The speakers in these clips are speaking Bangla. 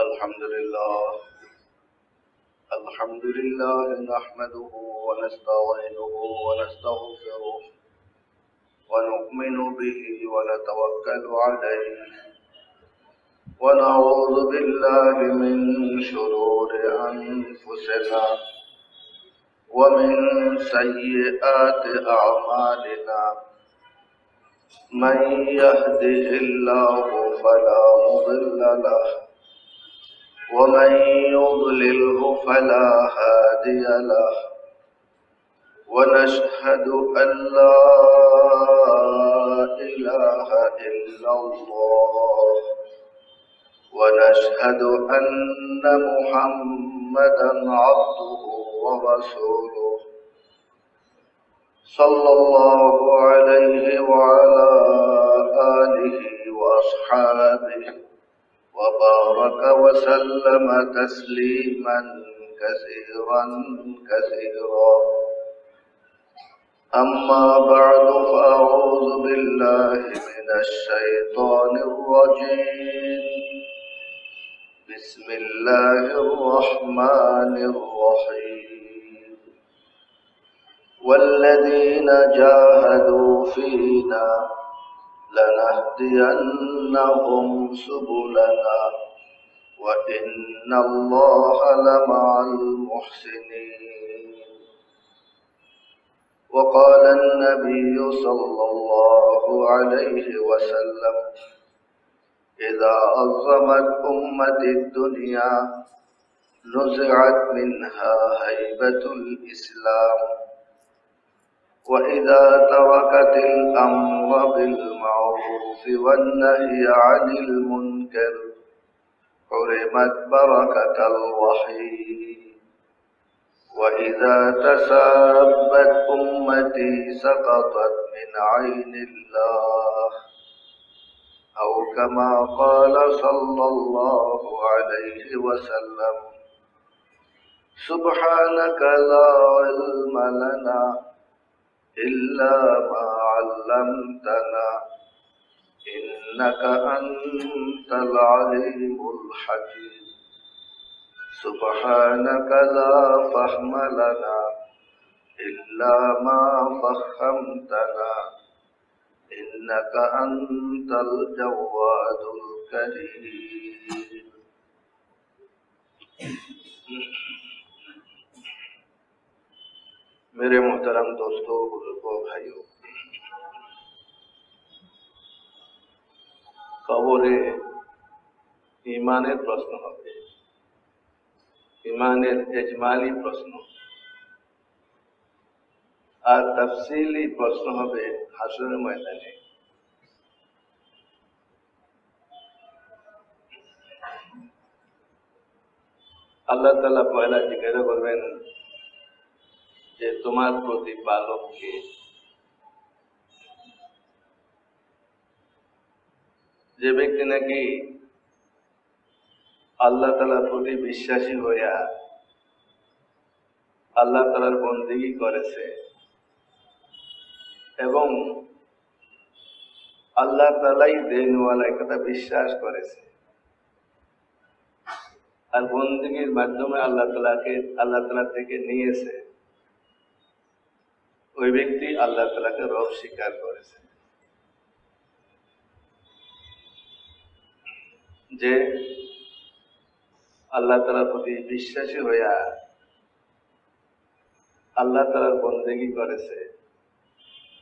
الحمد لله نحمده ونستعينه ونستغفره ونؤمن به ونتوكل عليه ونعوذ بالله من شرور أنفسنا ومن سيئات أعمالنا من يهده الله فلا مضل له ومن يضلله فلا هادي له ونشهد أن لا إله إلا الله ونشهد أن محمدا عبده ورسوله صلى الله عليه وعلى آله وأصحابه وبارك وسلم تسليما كثيرا أما بعد فأعوذ بالله من الشيطان الرجيم بسم الله الرحمن الرحيم والذين جاهدوا فينا لنهدينهم سبلنا وإن الله لمع المحسنين وقال النبي صلى الله عليه وسلم إذا عظمت أمة الدنيا نزعت منها هيبة الإسلام وإذا تركت الأمر بالمعروف والنهي عن المنكر حرمت بركة الوحي وإذا تسابت أمتي سقطت من عين الله أو كما قال صلى الله عليه وسلم سبحانك لا علم لنا إلا ما علمتنا إنك أنت العليم الحكيم سبحانك لا فهم لنا إلا ما فهمتنا إنك أنت الجواد الكريم मेरे मोहतरम दोस्तों बुजुर्गों भाइयों কবরে ঈমানের প্রশ্ন হবে ঈমানের ইজমালি প্রশ্ন আর তাফসীলি প্রশ্ন হবে হাশরের ময়দানে আল্লাহ তাআলা পয়লা জিজ্ঞাসা করবেন যে তোমার প্রতিপালক কে যে ব্যক্তি নাকি আল্লাহ তাআলার প্রতি বিশ্বাসী হইয়া আল্লাহ তাআলার বন্দেগী করেছে এবং আল্লাহ তাআলাই দেনওয়ালা কথা বিশ্বাস করেছে আর বন্দেগীর মাধ্যমে আল্লাহ তাআলা থেকে নিয়েছে ওই ব্যক্তি আল্লাহ তাআলাকে রব স্বীকার করেছে যে আল্লাহ তাআলার প্রতি বিশ্বাসী হইয়া আল্লাহ তাআলার বন্দেগী করেছে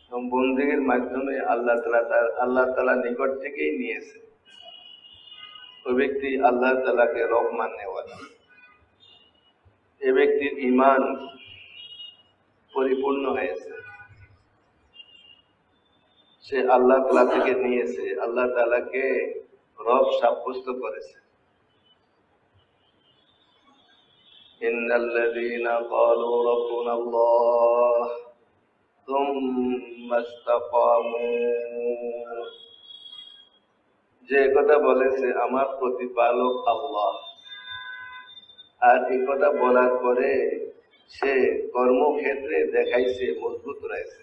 এবং বন্দেগীর মাধ্যমে আল্লাহ তাআলা নিকট থেকেই নিয়েছে ওই ব্যক্তি আল্লাহ তাআলাকে রব মানেওয়ালা এই ব্যক্তির ঈমান পরিপূর্ণ হয়েছে সে আল্লাহ তাআলা থেকে নিয়েছে আল্লাহ তাআলাকে রব সাব্যস্ত করেছে ইন্নাল্লাযীনা ক্বালু রাব্বুনা আল্লাহ সুম্মা ইসতাকামু যে কথা বলেছে আমার প্রতিপালক আল্লাহ আর এই কথা বলার পরে সে কর্মক্ষেত্রে দেখাইছে মজবুত রয়েছে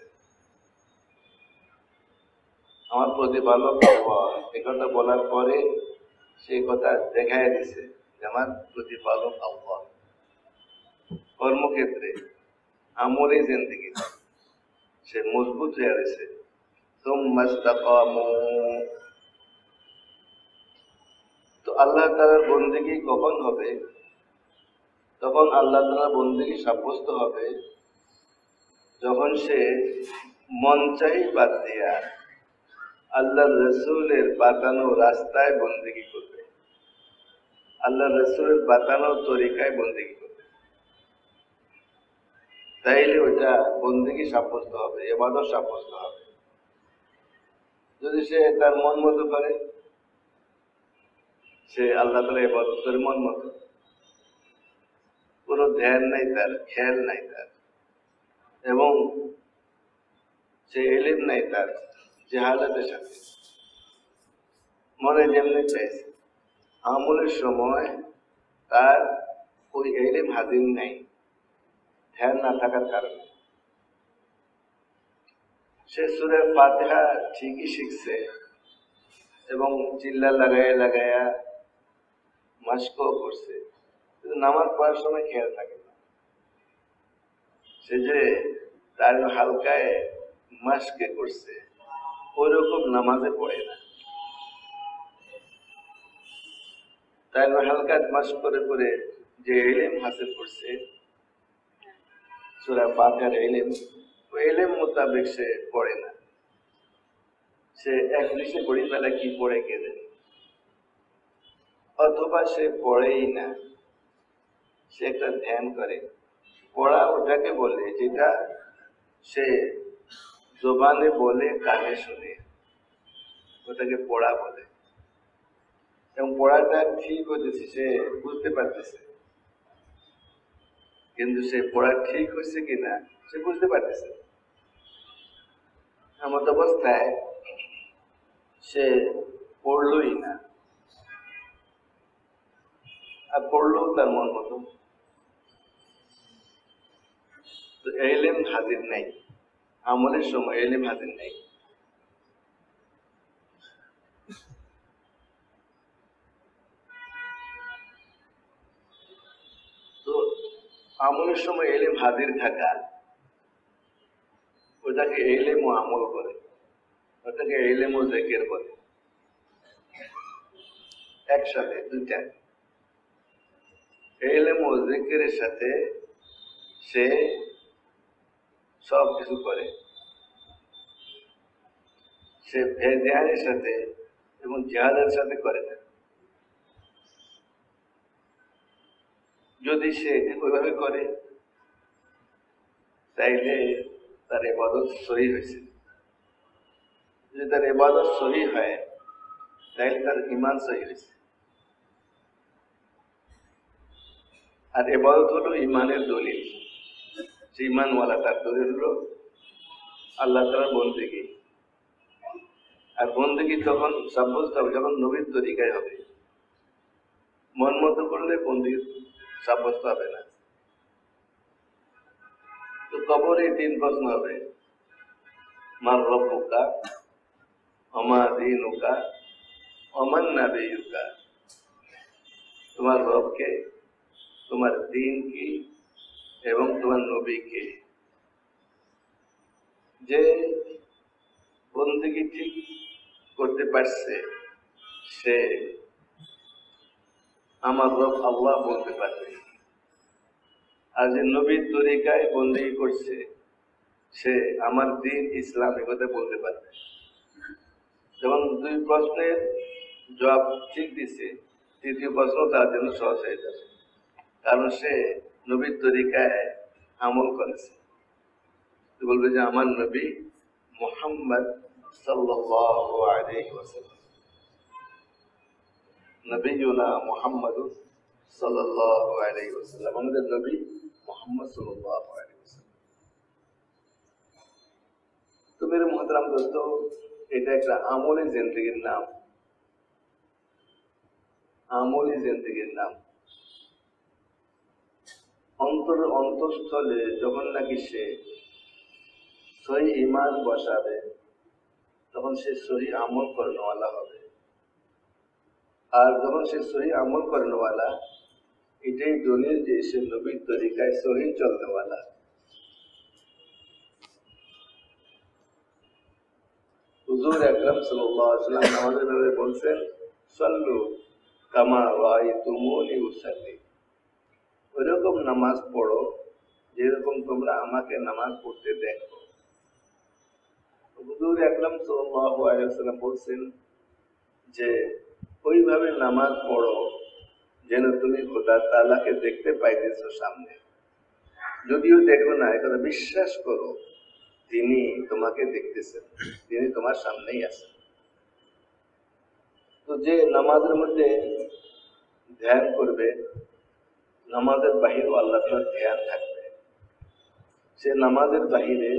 আমার প্রতিপালক আল্লাহ এই কথা বলার পরে সেই কথা দেখায় দিছে আমার প্রতিপালক আল্লাহ। কর্মক্ষেত্রে আমলি জিন্দেগি সে মজবুত হয়ে রয়েছে। তো আল্লাহ তাআলার বন্দেগী কখন হবে? তখন আল্লাহ তাআলার বন্দেগী সাব্যস্ত হবে যখন সে মন চাই বাদ দিয়া আল্লাহ রসুলের বাতানো রাস্তায় বন্দেগী করবে, আল্লাহ রসুলের বাতানো তরিকায় বন্দেগী করবে, তাইলে ওইটা বন্দেগী সাব্যস্ত হবে, ইবাদত সাব্যস্ত হবে। যদি সে তার মন মতো করে, সে আল্লাহ তাআলা ইবাদত করে মন মতো, কোনো ধ্যান নাই তার, খেয়াল নাই তার, এবং সে ইলম নাই তার, জাহালাতের সাথে মনে যেমনি চাইছে, আমলের সময় তার ওই ইলম হাজির নাই, ধ্যান না থাকার কারণে। সে সূরা ফাতিহা ঠিকই শিখছে এবং চিল্লা লাগায়া লাগায়া মাস্কও করছে, কিন্তু নামাজ পড়ার সময় খেয়াল থাকে না। সে যে তার হালকায় মাস্কে করছে ওই রকম নামাজে পড়ে না। তাই হালকা মাস্ক করে করে যে ইলম হাসিল করছে সূরা ফাতিহার ইলম, ওই ইলম মোতাবেক সে পড়ে না। সে এক দৃশ্যে পড়ি ফেলা কি পড়ে কে জানে, অথবা সে পড়েই না, সে একটা ধ্যান করে। পড়া ওটাকে বলে যেটা সে জবানে বলে কানে শুনে, ওটাকে পড়া বলে। এবং পড়াটা ঠিক হতেছে, সে বুঝতে পারতেছে, কিন্তু সে পড়া ঠিক হয়েছে কিনা সে বুঝতে পারতেছে। এমন অবস্থায় সে পড়লই না, আর পড়লো তার মন মতো, তো ইলম হাজির নাই, আমলের সময় ইলম হাজির নাই। তো আমলের সময় ইলম হাজির থাকা, ওটাকে ইলম ও আমল বলে, ওটাকে ইলম ও জিকির বলে, একসাথে দুইটা। ইলম ও জিকিরের সাথে সে সব কিছু করে, সে ধ্যানের সাথে এবং জিহাদের সাথে করে না। যদি সে ওইভাবে করে তাইলে তার ইবাদত সহি হয়েছে। যদি তার ইবাদত সহি হয় তাইলে তার ঈমান সহি হয়েছে। আর ইবাদত হলো ঈমানের দলিল। সে ঈমানওয়ালা, তার দলিল হলো আল্লাহ তাআলার বন্দেগী। আর বন্দেগী তখন সাব্যস্ত হবে যখন নবীর তরিকায় হবে। মন মতো করলে বন্দেগী সাব্যস্ত হবে না। তো কবরে 3 প্রশ্ন হবে, মার রব্বুকা, ওমা দীনুকা, ওমান নাবিয়ুকা। তোমার রবকে, তোমার দিন কি এবং তোমার নবী কে। যে বন্দেগী ঠিক করতে পারছে সে আমার রব আল্লাহ বলতে পারবে। আর যে নবীর তরিকায় বন্দেগী করছে সে আমার দিন ইসলাম এ কথা বলতে পারবে। যেমন 2 প্রশ্নের জবাব ঠিক দিছে, 3য় প্রশ্ন তার জন্য সহজ হয়ে যাবে, কারণ সে নবীর তরিকায় আমল করেছে। তো বলবে যে আমার নবী মুহাম্মদ সাল্লাল্লাহু আলাইহি ওয়াসাল্লাম, নবিয়ুনা মুহাম্মদ সাল্লাল্লাহু আলাইহি ওয়াসাল্লাম, আমাদের নবী মুহাম্মদ সাল্লাল্লাহু আলাইহি ওয়াসাল্লাম। তো মেরে মুহতারাম দোস্ত, এটা একটা আমলি জিন্দেগির নাম, আমলি জিন্দেগির নাম। অন্তঃস্থলে যখন নাকি সে সহি ঈমান বসাবে তখন সে সহি আমল করেনওয়ালা হবে। আর যখন সে সহি আমল করেনওয়ালা, এটাই দলিল যে সে নবীর তরিকায় সহি চলনেওয়ালা। হুজুর আকরাম সাল্লাল্লাহু আলাইহি ওয়াসাল্লাম আমাদের ব্যাপারে বলছেন, সাল্লু কামা রাআইতুমুনি উসাল্লি, ওইরকম নামাজ পড়ো যেরকম তোমরা আমাকে নামাজ পড়তে দেখো। হুজুর আকরাম সাল্লাল্লাহু আলাইহি ওয়াসাল্লাম বলছেন যে ওইভাবে নামাজ পড়ো যেন তুমি খোদা তাআলাকে দেখতে পাইতেছো সামনে। যদিও দেখো না, এটা বিশ্বাস করো তিনি তোমাকে দেখতেছেন, তিনি তোমার সামনেই আছেন। তো যে নামাজের মধ্যে ধ্যান করবে, নামাজের বাহিরেও আল্লাহ তাআলার ধ্যান থাকবে। সে নামাজের বাহিরে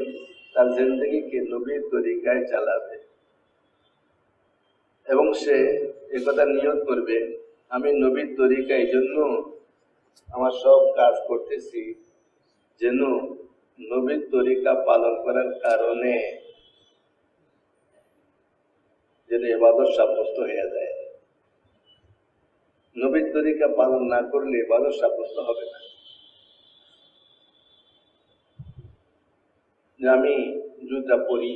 তার জিন্দেগিকে নবীর তরিকায় চালাবে এবং সে একথা নিয়ত করবে, আমি নবীর তরিকা এই জন্য আমার সব কাজ করতেছি যেন নবীর তরিকা পালন করার কারণে যেন ইবাদত সাব্যস্ত হয়ে যায়। নবীর তরিকা পালন না করলে ইবাদত সাব্যস্ত হবে না। যে আমি জুতা পরি,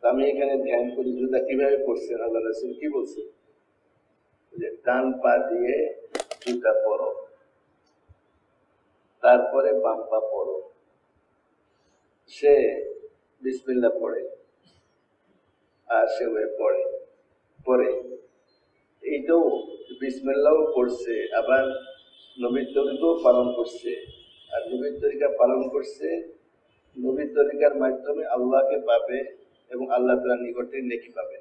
আমি এখানে ধ্যান করি, জুতা কিভাবে পড়ছেন আল্লাহ রাসূল কি বলছে, যে ডান পা দিয়ে জুতা পরো, তারপরে বাম পা পড়ো। সে বিসমিল্লাহ পড়ে আর সে পড়ে পরে এইটাও বিসমিল্লাহও পড়ছে, আবার নবীর তরিকাও পালন করছে। আর নবীর তরিকা পালন করছে, নবীর তরিকার মাধ্যমে আল্লাহকে পাবে এবং আল্লাহ তাআলার নিকটে নেকি পাবে।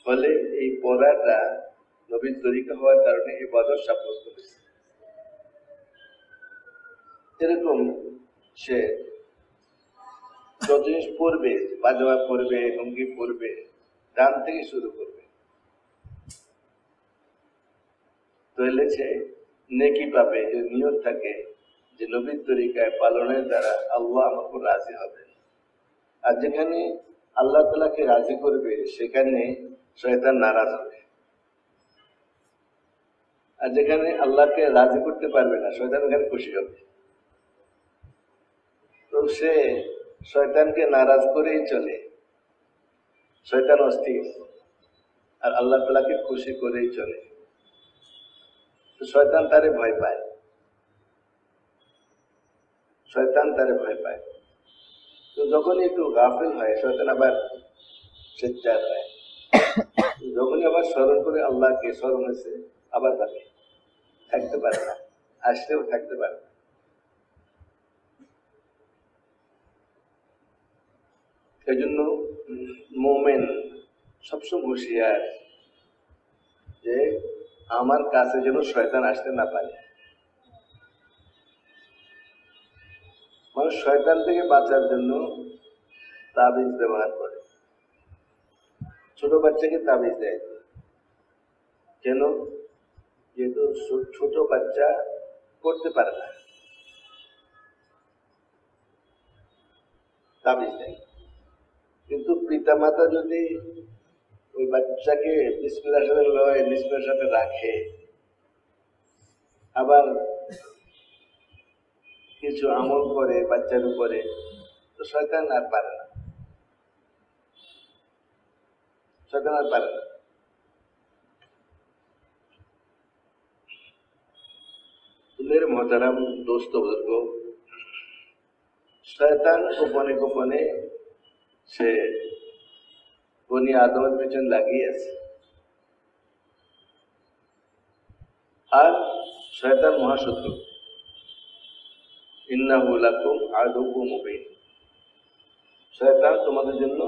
ফলে এই পড়াটা নবীর তরিকা হওয়ার কারণে ইবাদত সাব্যস্ত হয়েছে। এরকম সে যত জিনিস পড়বে, পাজামা পড়বে, লুঙ্গি পড়বে, ডান থেকে শুরু করবে, তাহলে সে নেকি পাবে। যে নিয়ত থাকে যে নবীর তরিকায় পালনের দ্বারা আল্লাহ আমাকে রাজি হবে। আর যেখানে আল্লাহ তাআলাকে রাজি করবে সেখানে শয়তান নারাজ হবে। আর যেখানে আল্লাহকে রাজি করতে পারবে না, শয়তান ওখানে খুশি হবে। তো সে শয়তানকে নারাজ করেই চলে, শয়তান অস্থির, আর আল্লাহ তাআলাকে খুশি করেই চলে। তো শয়তান তারে ভয় পায়, শয়তান তারে ভয় পায়। তো যখনই একটু গাফিল হয়, শয়তান আবার সোচ্চার হয়। যখনই আবার স্মরণ করে আল্লাহকে, স্মরণ হয়েছে, আবার ভাবে থাকতে পারে না, আসলেও থাকতে পারে না। এই জন্য মোমেন সবসময় হুঁশিয়ার যে আমার কাছে যেন শয়তান আসতে না পারে। মানুষ শয়তান থেকে বাঁচার জন্য তাবিজ ব্যবহার করে। ছোট বাচ্চাকে তাবিজ দেয় কেন? যেহেতু ছোট বাচ্চা করতে পারে না, তাবিজ দেয়। কিন্তু পিতামাতা যদি ওই বাচ্চাকে বিসমিল্লাহর সাথে লয়, বিসমিল্লাহর সাথে রাখে, আবার কিছু আমল করে বাচ্চার উপরে, তো শয়তান আর পারে না, শয়তান আর পারে না। मेरे मोहतरम दोस्तों बुजुर्गों, शैतान গোপনে গোপনে সে বনি আদমের পেছন লাগিয়েছে। আর শয়তান মহাশত্রু, ইন্নাহু লাকুম আদুউম মুবিন। শয়তান তোমাদের জন্য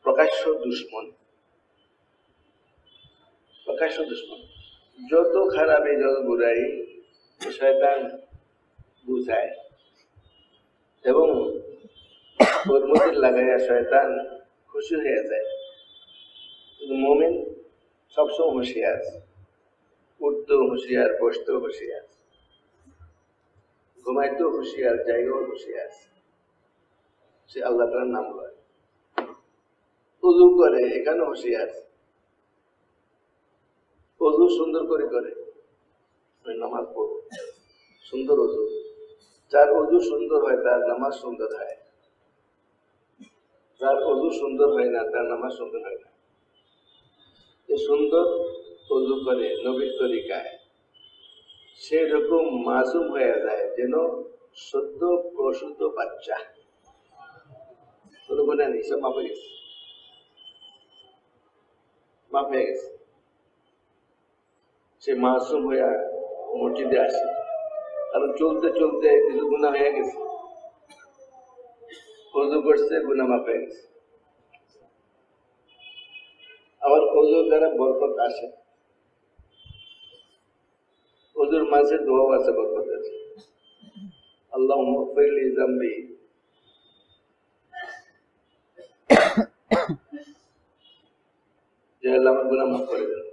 প্রকাশ্য দুশমন, প্রকাশ্য দুশমন। যত খারাপি, যত বুরাই শয়তান বুঝায় এবং ওর মধ্যে লাগাইয়া শয়তান খুশি হয়ে যায়। কিন্তু মুমিন সবসময় হুঁশিয়ার, উঠতেও হুঁশিয়ার, বসতেও হুঁশিয়ার, ঘুমাইতেও হুঁশিয়ার, জায়গাও হুঁশিয়ার। সে আল্লাহ তাআলার নাম লয়। উযু করে, এখানে হুঁশিয়ার। উযু সুন্দর করে করে নামাজ পড়ো, সুন্দর উযু। যার উযু সুন্দর হয় তার নামাজ সুন্দর হয়, যার উযু সুন্দর হয় না তার নামাজ সুন্দর হয় না। যে সুন্দর উযু করে নবীর তরিকায়, সেরকম মাসুম হয়ে যায় যেন সদ্য প্রসূত বাচ্চা। কোনো গুনাহ নেই, সব মাফ হয়ে গেছে, মাফ হয়ে গেছে। সে মাসুম হইয়া মসজিদে আসে, কারণ চলতে চলতে কিছু গুনাহ হয়ে গেছে, ওযু করছে, গুনাহ মাফ হয়ে গেছে। আবার ওযুর দ্বারা বরকত আসে, ওযুর মাঝে দোয়া আছে, বরকত আছে। আল্লাহুম্মা গফির লি যামবি, যে আল্লাহ আমার গুনাহ মাফ করে দেন।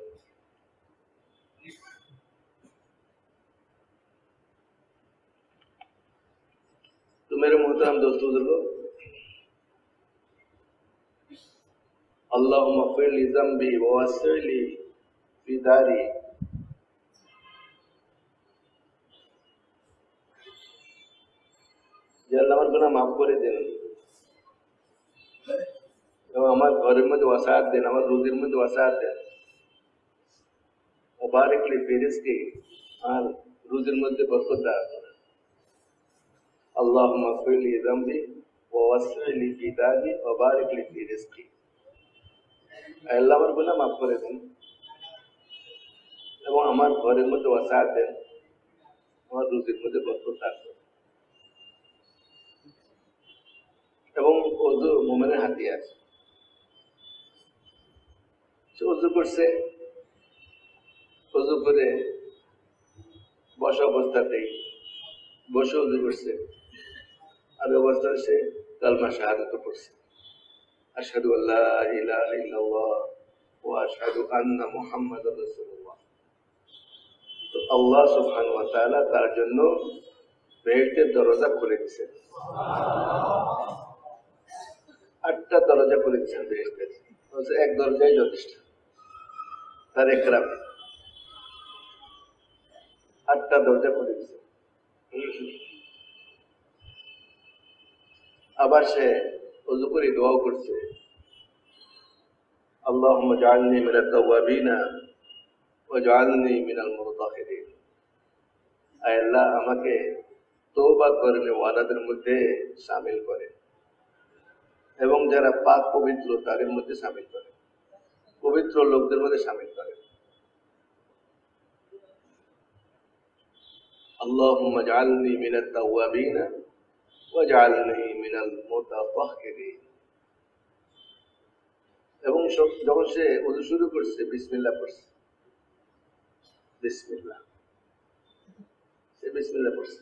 तो मेरे मोहतरम दोस्तों बुजुर्गों, अल्लाहुम्मा ग़फ़िर ली ज़म्बी व वस्सिअ ली फ़ी दारी, যে আল্লাহ আমার গুনাহ মাফ করে দেন এবং আমার ঘরের মধ্যে ওয়াসাআত দেন, আমার রুজির মধ্যে ওয়াসাআত দেন। ও বারিক লি ফি রিজকি, আর রুজির মধ্যে বরকত দান করেন। আল্লাহুম্মা গফির লি যামবি ওয়া ওয়াসসি' লি ফি দারি ওয়া বারিক লি ফি রিজকি। আল্লাহ আমার গুনাহ মাফ করে দেন এবং আমার ঘরের মধ্যে ওয়াসাআত দেন, আমার রুজির মধ্যে বরকত দান করেন। এবং ওযু মুমিনের হাতিয়ার। সে ওযু করছে, ওযু করে বসা অবস্থাতেই বসে ওযু করছে, আর অবস্থায় সে কালমা শাহাদাত পড়ছে, আশহাদু আল্লা ইলাহা ইল্লাল্লাহ ওয়া আশহাদু আন্না মুহাম্মাদুর রাসূলুল্লাহ। তো আল্লাহ সুবহানাহু ওয়া তাআলা তার জন্য বেহেশতের দরজা খুলে দিয়েছেন। 8টা দরজা খুলে দিয়েছেন বেহেশতের, এক দরজাই যথেষ্ট তার একরামে। 8টা দরজা খুলে দিয়েছেন। আবার সে ওযু করে দোয়া করছে, আল্লাহুম্মা জাআলনি মিনাত তাওয়াবিনা ওয়া জাআলনি মিনাল মুতাতাহহিরিন। আয় আল্লাহ, আমাকে তওবা করেনেওয়ালাদের মধ্যে শামিল করেন এবং যারা পাক পবিত্র তাদের মধ্যে শামিল করেন, পবিত্র লোকদের মধ্যে শামিল করেন। আল্লাহুম্মা জাআলনি মিনাত তাওয়াবিনা ওয়া জাআলনি মিনাল মুতাতাহহিরিন। এবং যখন সে ওযু শুরু করছে, বিসমিল্লাহ পড়ছে, বিসমিল্লাহ, সে বিসমিল্লাহ পড়ছে।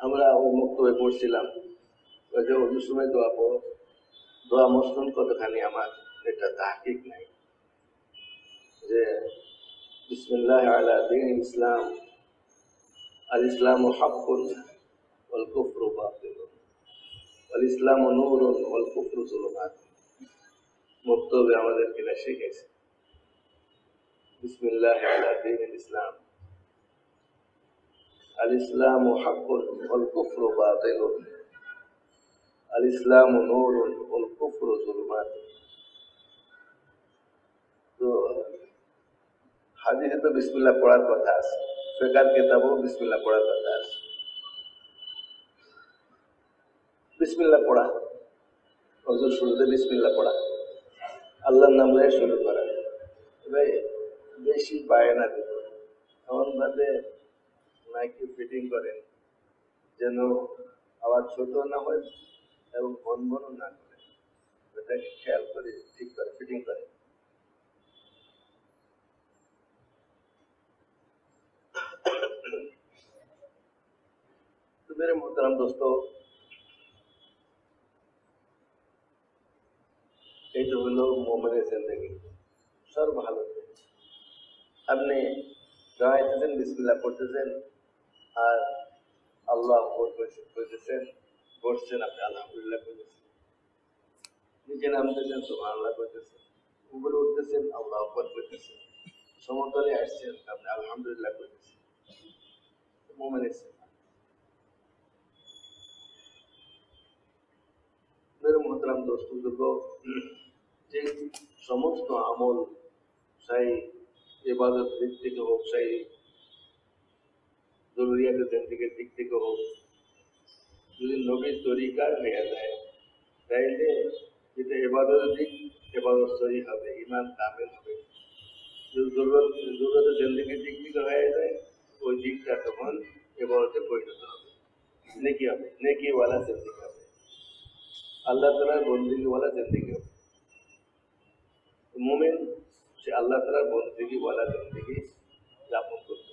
আমরা ওই মুক্তবে পড়ছিলাম, ওই যে ওযুর সময় দোয়া পড়ো, দোয়া মসনুন কতখানি আমার এটা তাহকিক নাই, যে বিসমিল্লাহ আলা দীনিল ইসলাম, আল ইসলামু হাক্কুন ওয়াল কুফরু বাতিলুন ওয়াল ইসলামু নূরুন ওয়াল কুফরু যুলুমাত। মুক্তবে আমাদেরকে এটা শিখেছে, বিসমিল্লাহ আলা দীনিল ইসলাম, আল ইসলামু হাক্কুন ওয়াল কুফরু বাতিলুন আল ইসলামু নূরুন ওয়াল কুফরু যুলুমাত। তো হাদিসে তো বিসমিল্লাহ পড়ার কথা আছে, ফিকহের কিতাবেও বিসমিল্লাহ পড়ার কথা আছে। বিসমিল্লাহ পড়া, ওযুর শুরুতে বিসমিল্লাহ পড়া, আল্লাহর নাম নিয়ে শুরু করা। ভাই বেশি বায়না দিত, এমনভাবে মাইকে ফিটিং করেন যেন আওয়াজ ছোট না হয় এবং ভনভনও না করে, এটাকে খেয়াল করে ঠিক করে ফিটিং করে। तो मेरे मोहतरम दोस्तों, এই তো হলো মুমিনের জিন্দেগি সর্বহালতে। আপনি দাঁড়াইতেছেন, বিসমিল্লাহ পড়তেছেন, আর আল্লাহ কইতেছেন, করছেন, আপনি আলহামদুলিল্লাহ করতেছেন, নিচে নামতেছেন সুবহানাল্লাহ করতেছেন, উপরে উঠতেছেন আল্লাহু আকবার করতেছেন, সমতলে আসছেন আপনি আলহামদুলিল্লাহ করতেছেন। মুমিনের সিফাত। মেরে মোহতারাম দোস্ত বুজুর্গ, যে সমস্ত আমল চাই ইবাদত দিক থেকে হোক, চাই জরুরিয়াতের জিন্দেগির দিক থেকে হোক, যদি নবীর তরিকার হয়ে যায় তাইলে যেটা ইবাদতের দিক ইবাদত সহি হবে, ঈমান কামিল হবে। যদি জরুরতের জিন্দেগির দিক থেকে হয়ে যায় ওই দিকটা তখন ইবাদতে পরিণত হবে, নেকি হবে, নেকিওয়ালা জিন্দেগি হবে, আল্লাহ তাআলার বন্দেগীওয়ালা জিন্দেগি হবে। মুমিন সে আল্লাহ তাআলার বন্দেগীওয়ালা জিন্দেগি যাপন করবে।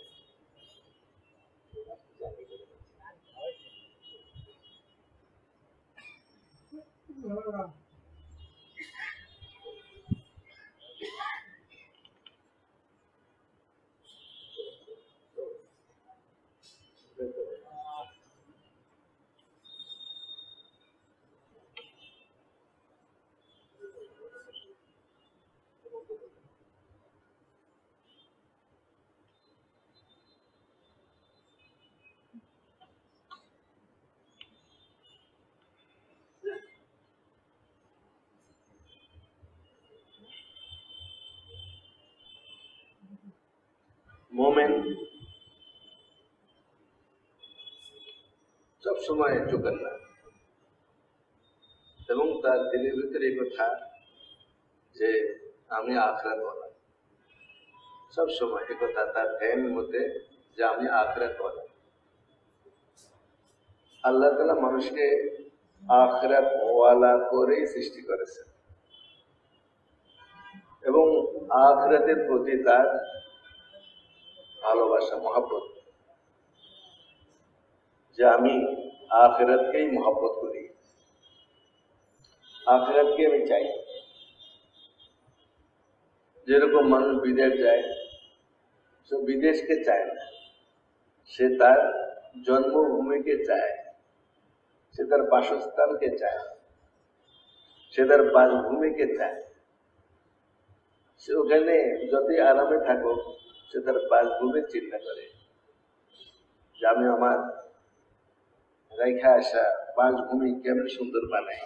মোমেন সবসময় চোখের না, এবং তার দিলের ভিতরে এই কথা যে আমি আখিরাতওয়ালা, সবসময় এই কথা তার ধ্যানের মধ্যে যে আমি আখিরাতওয়ালা। আল্লাহ তাআলা মানুষকে আখিরাতওয়ালা করেই সৃষ্টি করেছেন এবং আখিরাতের প্রতি তার ভালোবাসা, মহব্বত, যে আমি আখিরাতকেই মহব্বত করি, আখিরাতকে আমি চাই। যেরকম মানুষ বিদেশ যায়, সে বিদেশকে চায় না, সে তার জন্মভূমিকে চায়, সে তার বাসস্থানকে চায়, সে তার বাসভূমিকে চায়। সে ওখানে যতই আরামে থাকুক সে তার বাসভূমির চিন্তা করে যে আমি আমার রেখা আসা বাসভূমি কেমন সুন্দর বানাই।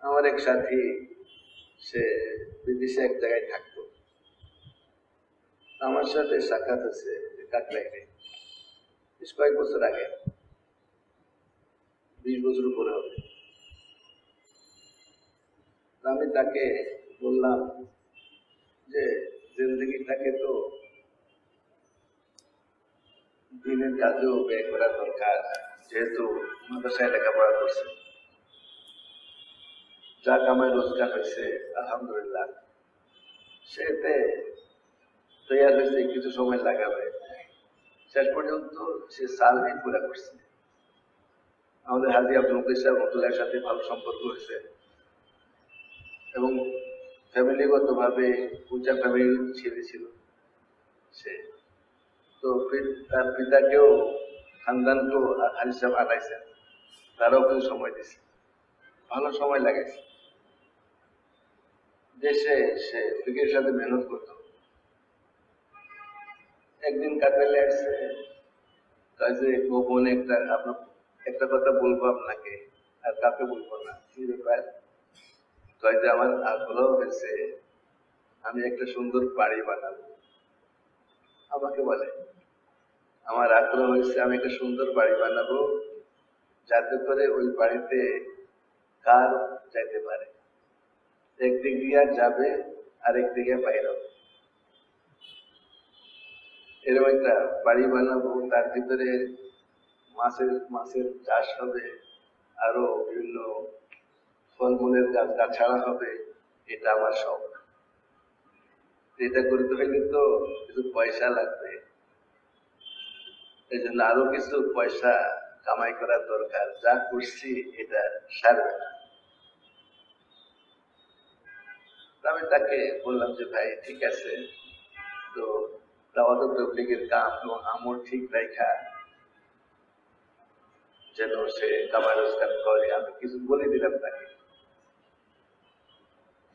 আমার এক সাথী সে বিদেশে এক জায়গায় থাকতো, আমার সাথে সাক্ষাৎ হচ্ছে কাকরাইলে, বেশ কয়েক বছর আগে, 20 বছর উপরে হবে। আমি তাকে বললাম যে জিন্দগিটাকে তো দিনের কাজেও ব্যয় করা দরকার, যেহেতু মাদ্রাসায় লেখাপড়া করছে, যা কামাই রোজগার হয়েছে আলহামদুলিল্লাহ, সেতে তৈরি হয়েছে, কিছু সময় লাগাবে, শেষ পর্যন্ত সে সালই পুরা করছে। আমাদের হাজি আব্দুল মুকির সাহেব রহমতুল্লাহর সাথে ভালো সম্পর্ক হয়েছে এবং ফ্যামিলিগত ভাবে উঁচা ফ্যামিলির ছেলে ছিল সে, তো তার পিতাকেও খানদানকেও হাজি সাহেব আনাইছেন, তারাও কিছু সময় দিছে, ভালো সময় লাগাইছে। দেশে সে ফিকের সাথে মেহনত করতো। একদিন কাকরাইলে আসছে, কাজে গোপন একটা কথা বলবো আপনাকে, আর কাকে বলবো না, কি ব্যাপার? যে আমার আগ্রহ হয়েছে আমি একটা সুন্দর বাড়ি বানাবো। আমাকে বলে আমার আগ্রহ হয়েছে আমি একটা সুন্দর বাড়ি বানাবো, যাতে করে ওই বাড়িতে কার যাইতে পারে, একদিক দিয়ে যাবে আরেক দিকে বাইরে হবে, এরকম একটা বাড়ি বানাবো, তার ভিতরে মাছের চাষ হবে, আরো বিভিন্ন ফলমূলের গাছাড়া হবে। এটা আমার শখ। এটা করতে হইলে তো কিছু পয়সা লাগবে, এই জন্য আরো কিছু পয়সা কামাই করার দরকার, যা করছি এটা সারবে না। আমি তাকে বললাম যে ভাই ঠিক আছে, তো দাওয়াত তাবলীগের কাম এবং আমল ঠিক রাখা যেন সে কামাই রোজগার করে। আমি কিছু বলে দিলাম তাকে।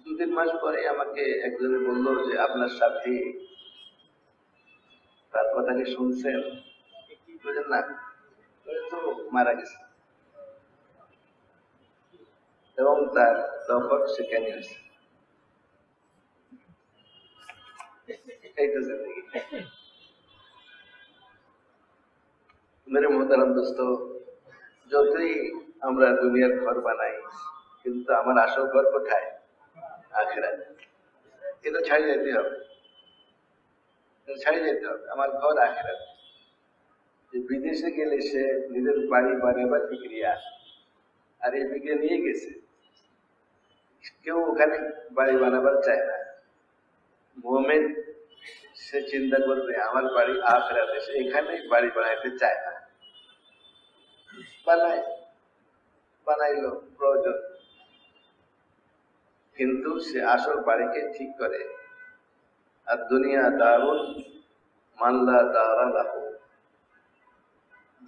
2-3 মাস পরে আমাকে একজনে বললো যে আপনার সাথী, তার কথা কি শুনছেন? বললেন না, তো মারা গেছে এবং তার দফন সেখানে আছে। এই তো জিন্দগি। মেরে মোহতারাম দোস্ত, যতই আমরা দুনিয়ার ঘর বানাই, কিন্তু আমার আসল ঘর কোথায়? আখিরাত। এটা ছাড়িয়ে যেতে হবে, ছাড়িয়ে যেতে হবে। আমার ঘর আখিরাত। বিদেশে গেলে সে নিজের বাড়ি বানাবার বিক্রিয়া, আর এই বিক্রিয়া নিয়ে গেছে। কেউ ওখানে বাড়ি বানাবার চায় না। মুমিন সে চিন্তা করবে আমার বাড়ি আখিরাতে, সে এখানে বাড়ি বানাইতে চায় না। বানাইলো প্রয়োজন, কিন্তু সে আসল বাড়িকে ঠিক করে। আর দুনিয়া দারুন মাল্লা দারা লাহু,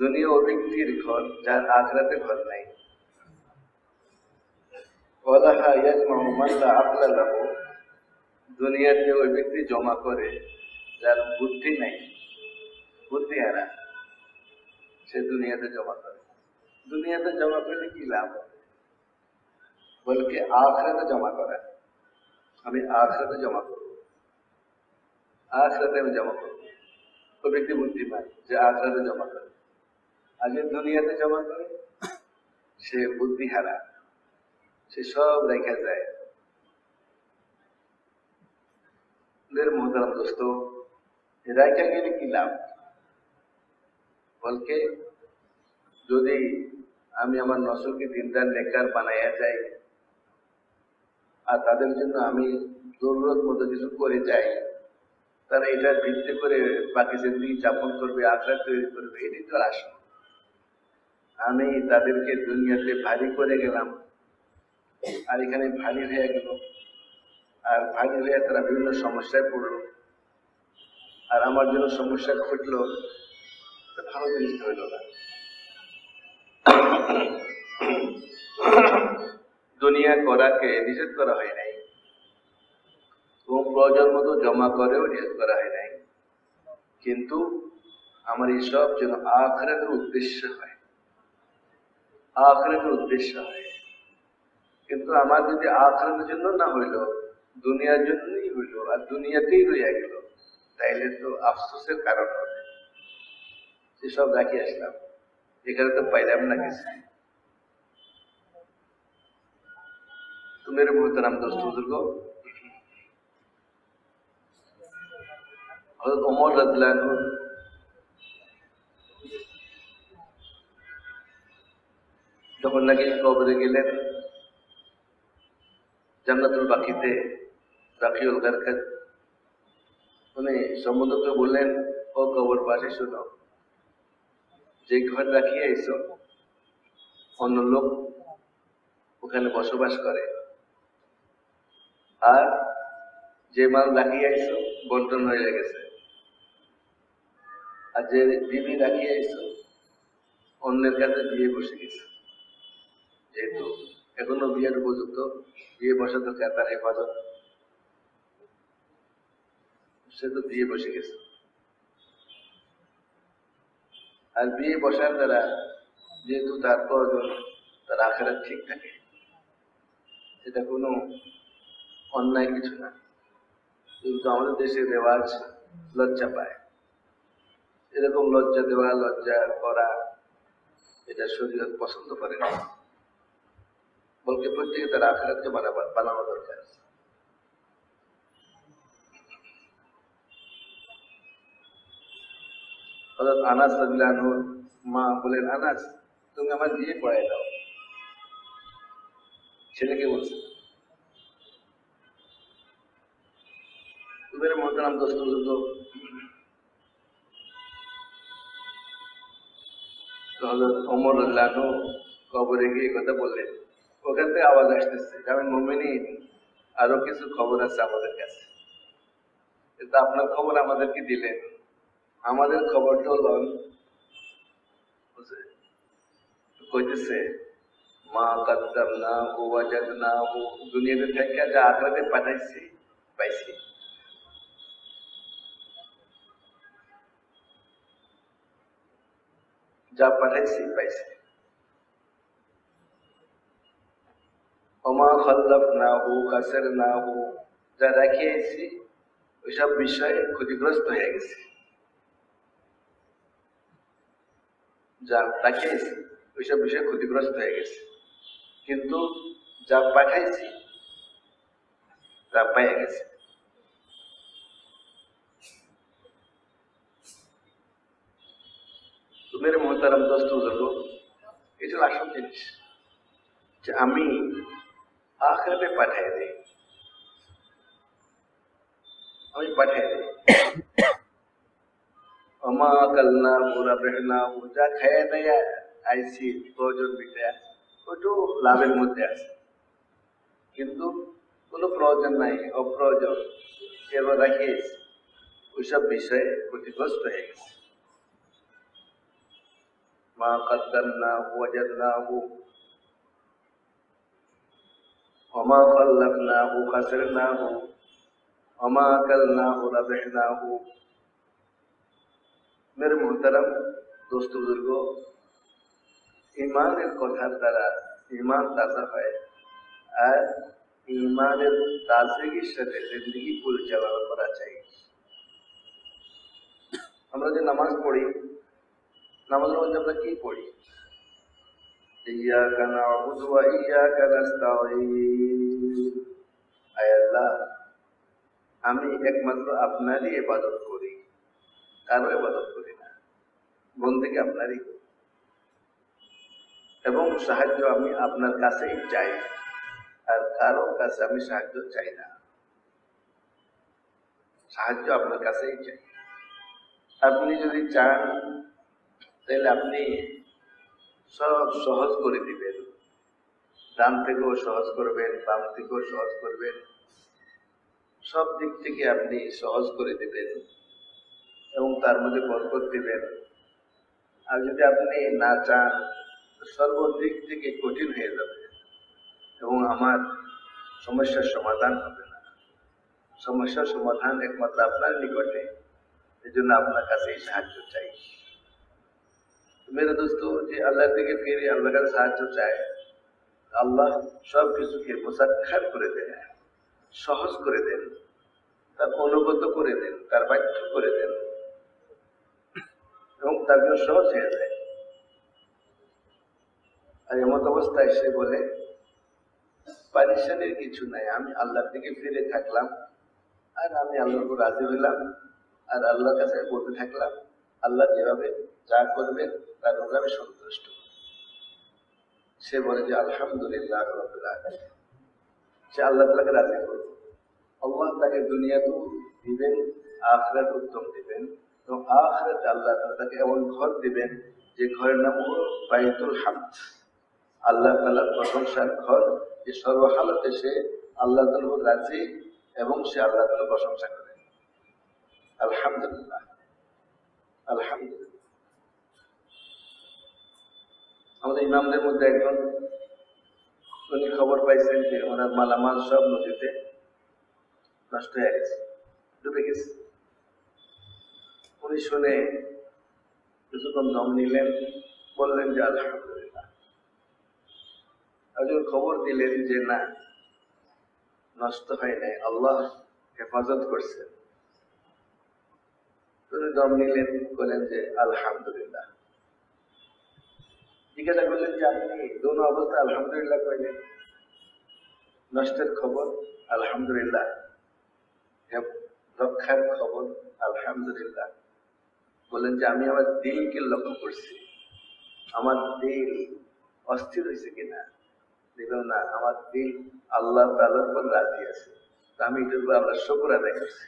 দুনিয়া ও ব্যক্তির ঘর যার আখিরাতে ঘর নাই। ওয়ালাহা ইয়াজমাউ মাল্লা আকলা লাহু, দুনিয়াতে ওই ব্যক্তি জমা করে যার বুদ্ধি নাই, বুদ্ধি হারা, সে দুনিয়াতে জমা করে। দুনিয়াতে জমা করলে কি লাভ হবে? বলকে আখিরাতে জমা করা। আমি আখিরাতে জমা করবো, আখিরাতে আমি জমা করবো। ওই ব্যক্তি বুদ্ধিমান যে আখিরাতে জমা করে। আর যে দুনিয়াতে জমা করে সে বুদ্ধি হারা, সে সব রেখে যায়। মোহতারাম দোস্ত, রেখে গেলে কি লাভ? বলকে যদি আমি আমার নসলকে দিনদার নেককার বানাইয়া যাই, আর তাদের জন্য আমি জরুরত মতো কিছু করে যাই, তারা এটা ভিত্তি করে বাকি জিন্দগি যাপন করবে, আখিরাত তৈরি করবে, এটি তো আশা। আমি তাদেরকে দুনিয়াতে ভারী করে গেলাম, আর এখানে ভারী হয়ে গেল, আর ভারী হয়ে তারা বিভিন্ন সমস্যায় পড়লো, আর আমার জন্য সমস্যা ঘটলো, ভালো জিনিস হইল না। দুনিয়া করাকে নিষেধ করা হয় নাই, এবং প্রয়োজন মতো জমা করেও নিষেধ করা হয় নাই, কিন্তু আমার এইসব যেন আখিরাতের উদ্দেশ্য হয়, আখিরাতের উদ্দেশ্য হয়। কিন্তু আমার যদি আখিরাতের জন্য না হইল, দুনিয়ার জন্যই হইল, আর দুনিয়াতেই রইয়া গেল, তাইলে তো আফসোসের কারণ হবে। সেসব রাখি আসলাম, এখানে তো পাইলাম না কিছু। मेरे मोहतरम दोस्त बुजुर्गों, हज़रत उमर रज़ियल्लाहु अन्हु যখন নাকি কবরে গেলেন, জান্নাতুল বাকিতে, বাকিউল গারকাদ, উনি সম্বোধকে বললেন, ও কবরবাসী শোনো, যে ঘর রাখিয়ে আইছো অন্য লোক ওখানে বসবাস করে, আর যে মাল রাখিয়ে আইছো বন্টন হয়ে গেছে, আর যে বিবি রাখিয়ে আইছো অন্যের কাছে বিয়ে বসে গেছে। যেহেতু এখনো বিয়ের উপযুক্ত, বিয়ে বসা দরকার, তার হেফাজত, সে তো বিয়ে বসে গেছে। আর বিয়ে বসার দ্বারা যেহেতু তার প্রয়োজন, তার আখিরাত ঠিক থাকে, এটা কোনো অন্যায় কিছু না। কিন্তু আমাদের দেশে রেওয়াজ লজ্জা পায়, এরকম লজ্জা দেওয়া, লজ্জা করা, এটা শরীয়ত পছন্দ করে না। বলকে প্রত্যেকে তার আখিরাতকে বানানো দরকার। হযরত আনাস রাদিয়াল্লাহু আনহুর মা বলেন, আনাস তুমি আমার বিয়ে পড়াই দাও। ছেলেকে বলছে। মেরে মোহতারাম দোস্ত বুজুর্গ, হযরত ওমর রাদিয়াল্লাহু আনহু কবরে গিয়ে কথা বললেন। ওখান থেকে আওয়াজ আসতেছে, আমি মুমিনিন, আরো কিছু খবর আছে আমাদের কাছে, কিন্তু আপনার খবর আমাদেরকে দিলেন, আমাদের খবরটাও লন। কইতেছে মা কাদ্দামনাহু ওয়াজাদনাহু, দুনিয়াতে থেকে যা আখিরাতে পাঠাইছি পাইছি। যা পাঠাইছি পাইছি। ওমা খাল্লাফনাহু খাসিরনাহু, যা রাখিয়েছি ওইসব বিষয়ে ক্ষতিগ্রস্ত হয়ে গেছে। যা রাখিয়েছি ওইসব বিষয়ে ক্ষতিগ্রস্ত হয়ে গেছে, কিন্তু যা পাঠাইছি তা পেয়ে গেছে। মেরে মোহতারাম দোস্ত বুজুর্গ, এটা হলো আসল জিনিস যে আমি আখিরাতে পাঠাই দেই, আমি পাঠাই দেই। আমা কালনা পুরা বেহনা যা খেয়ে দেয়া আইসি প্রয়োজন মিটা ওইটু লাভের মধ্যে আছে, কিন্তু কোনো প্রয়োজন নাই, অপ্রয়োজন এবার রাখিয়েছি ওইসব বিষয়ে ক্ষতিগ্রস্ত হয়ে গেছে। মা কাদ্দামনাহু ওয়াজাদনাহু ওমা খাল্লাফনাহু খাসিরনাহু ওমা আকালনাহু রাবিহনাহু। মেরে মোহতারাম দোস্ত বুজুর্গ, ইমানের কথার দ্বারা ইমান তাজা হয়, আর ইমানের তাজগির সাথে জিন্দগি পরিচালনা করা চাই। আমরা যে নামাজ পড়ি, নামাজের মধ্যে আমরা কি পড়ি? ইয়াকা না'বুদু ওয়া ইয়াকা নাস্তাঈন। আয় আল্লাহ, আমি একমাত্র আপনারই ইবাদত করি, কারো ইবাদত করি না, বন্দেগী আপনারই করি, এবং সাহায্য আমি আপনার কাছেই চাই, আর কারো কাছে আমি সাহায্য চাই না। সাহায্য আপনার কাছেই চাই। আপনি যদি চান তাহলে আপনি সব সহজ করে দিবেন, ডান থেকেও সহজ করবেন, বাম থেকেও সহজ করবেন, সব দিক থেকে আপনি সহজ করে দিবেন এবং তার মধ্যে বরকত দিবেন। আর যদি আপনি না চান, সর্বদিক থেকে কঠিন হয়ে যাবে এবং আমার সমস্যার সমাধান হবে না। সমস্যার সমাধান একমাত্র আপনার নিকটে, এই জন্য আপনার কাছেই সাহায্য চাই। মেরে দোস্ত, যে আল্লাহর দিকে ফিরে আল্লাহর কাছে সাহায্য চায়, আল্লাহ সব কিছুকে মুসাক্খার করে দেন, সহজ করে দেন, তার অনুগত করে দেন, তার বাধ্য করে দেন এবং তার জন্য সহজ হয়ে যায়। আর এমত অবস্থায় সে বলে পারিশানির কিছু নাই, আমি আল্লাহর দিকে ফিরে থাকলাম আর আমি আল্লাহর উপর রাজি হইলাম আর আল্লাহর কাছে বলতে থাকলাম, আল্লাহ যেভাবে যা করবেন তার উপর আমি সন্তুষ্ট। সে বলে যে আলহামদুলিল্লাহ রাব্বিল আলামিন, সে আল্লাহ তাআলাকে রাজি করবে। আল্লাহ তাকে দুনিয়াতেও দিবেন, আখিরাতে উত্তম দিবেন, এবং আখিরাতে আল্লাহ তাআলা তাকে এমন ঘর দিবেন যে ঘরের নাম হলো বাইতুল হামদ, আল্লাহ তাআলার প্রশংসার ঘর, যে সর্বহালতে সে আল্লাহ তাআলার উপর রাজি এবং সে আল্লাহ তাআলার প্রশংসা করে। আলহামদুলিল্লাহ, আলহামদুলিল্লাহ। আমাদের ইমামদের মধ্যে একজন, উনি খবর পাইছেন যে ওনার মালামাল সব নদীতে নষ্ট হয়ে গেছে, ডুবে গেছে। উনি শুনে কিছুক্ষণ দম নিলেন, বললেন যে আলহামদুলিল্লাহ। একজন খবর দিলেন যে না, নষ্ট হয় নাই, আল্লাহ হেফাজত করছেন। উনি দম নিলেন, বললেন যে আলহামদুলিল্লাহ। জিজ্ঞাসা করলেন যে আপনি দোনো অবস্থা আলহামদুলিল্লাহ কইলেন, নষ্টের খবর আলহামদুলিল্লাহ, রক্ষার খবর আলহামদুলিল্লাহ। বললেন যে আমি আমার দিলকে লক্ষ্য করছি, আমার দিল অস্থির হয়েছে কিনা, দেখলাম না, আমার দিল আল্লাহ তাআলার উপর রাজি আছে, আমি এটার উপর আল্লাহ শুকর আদায় করছি,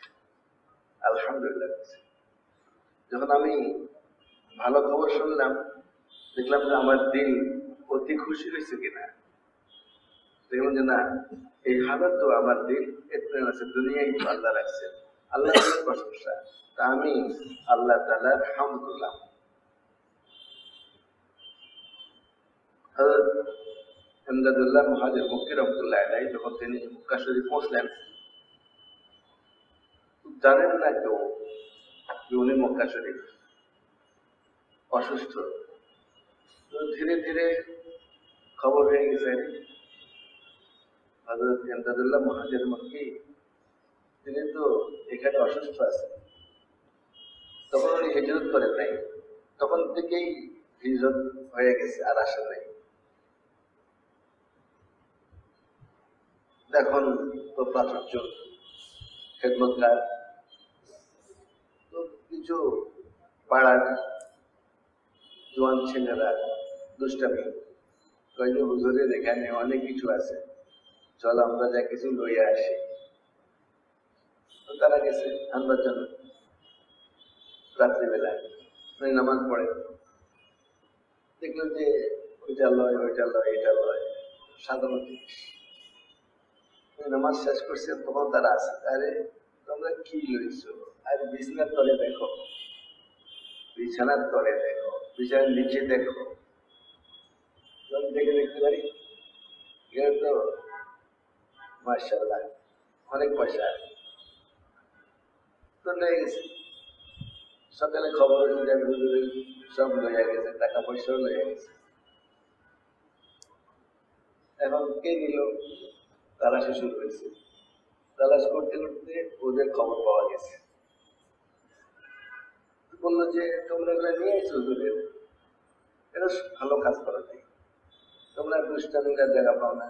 আলহামদুলিল্লাহ করছি। যখন আমি ভালো খবর শুনলাম, দেখলাম যে আমার দিল অতি খুশি হয়েছে কিনা, দেখলাম যে না, এই হালত তো আমার দিল এতদিন আছে, দুনিয়ায় আল্লাহ রাখছেন, আল্লাহ প্রশংসা, তা আমি আল্লাহ তাআলার হামদ করলাম। হযরত ইমদাদুল্লাহ মুহাজির মক্কি রহমতুল্লাহ আলাইহি যখন তিনি মক্কা শরীফ পৌঁছলেন, জানেন না কেউ যে উনি মক্কা শরীফ অসুস্থ। তো ধীরে ধীরে খবর হয়ে গেছে হযরত ইমদাদুল্লাহ মুহাজির মক্কি তিনি তো এখানে অসুস্থ আছেন। তখন উনি হিজরত করেন নাই, তখন থেকেই হিজরত হয়ে গেছে, আর আসেন নাই। এখন তো প্রাচুর্য খেদমতগার, তো কিছু পাড়ার জোয়ান ছেলেরা দুষ্টামি কয় যে হুজুরের এখানে অনেক কিছু আছে, চলো আমরা যা কিছু লইয়া আসি। তো তারা গেছে আনবার জন্য। রাত্রিবেলা নামাজ পড়ে দেখলো যে ওইটা লয়, ওইটা লয়, এটা লয়, সাধারণ জিনিস। নামাজ শেষ করছে, তখন তারা আছে, আরে তোমরা কি লইছো? আর বিছানার তলে দেখো, বিছানার তলে দেখো, বিছানার নিচে দেখো। দেখে দেখতে পারি এর তো মাশাআল্লাহ অনেক পয়সা তো লেগে গেছে। সকালে খবর হয়েছে যে হুজুরের সব লইয়া গেছে, টাকা পয়সাও লইয়া গেছে। এখন কে নিল? তালাশি শুরু হয়েছে। তালাশ করতে করতে ওদের খবর পাওয়া গেছে। বললো যে তোমরা এগুলো নিয়ে এসো হুজুরের, এটা ভালো কাজ করা নাই, তোমরা দুষ্টামিটার জায়গা পাও না।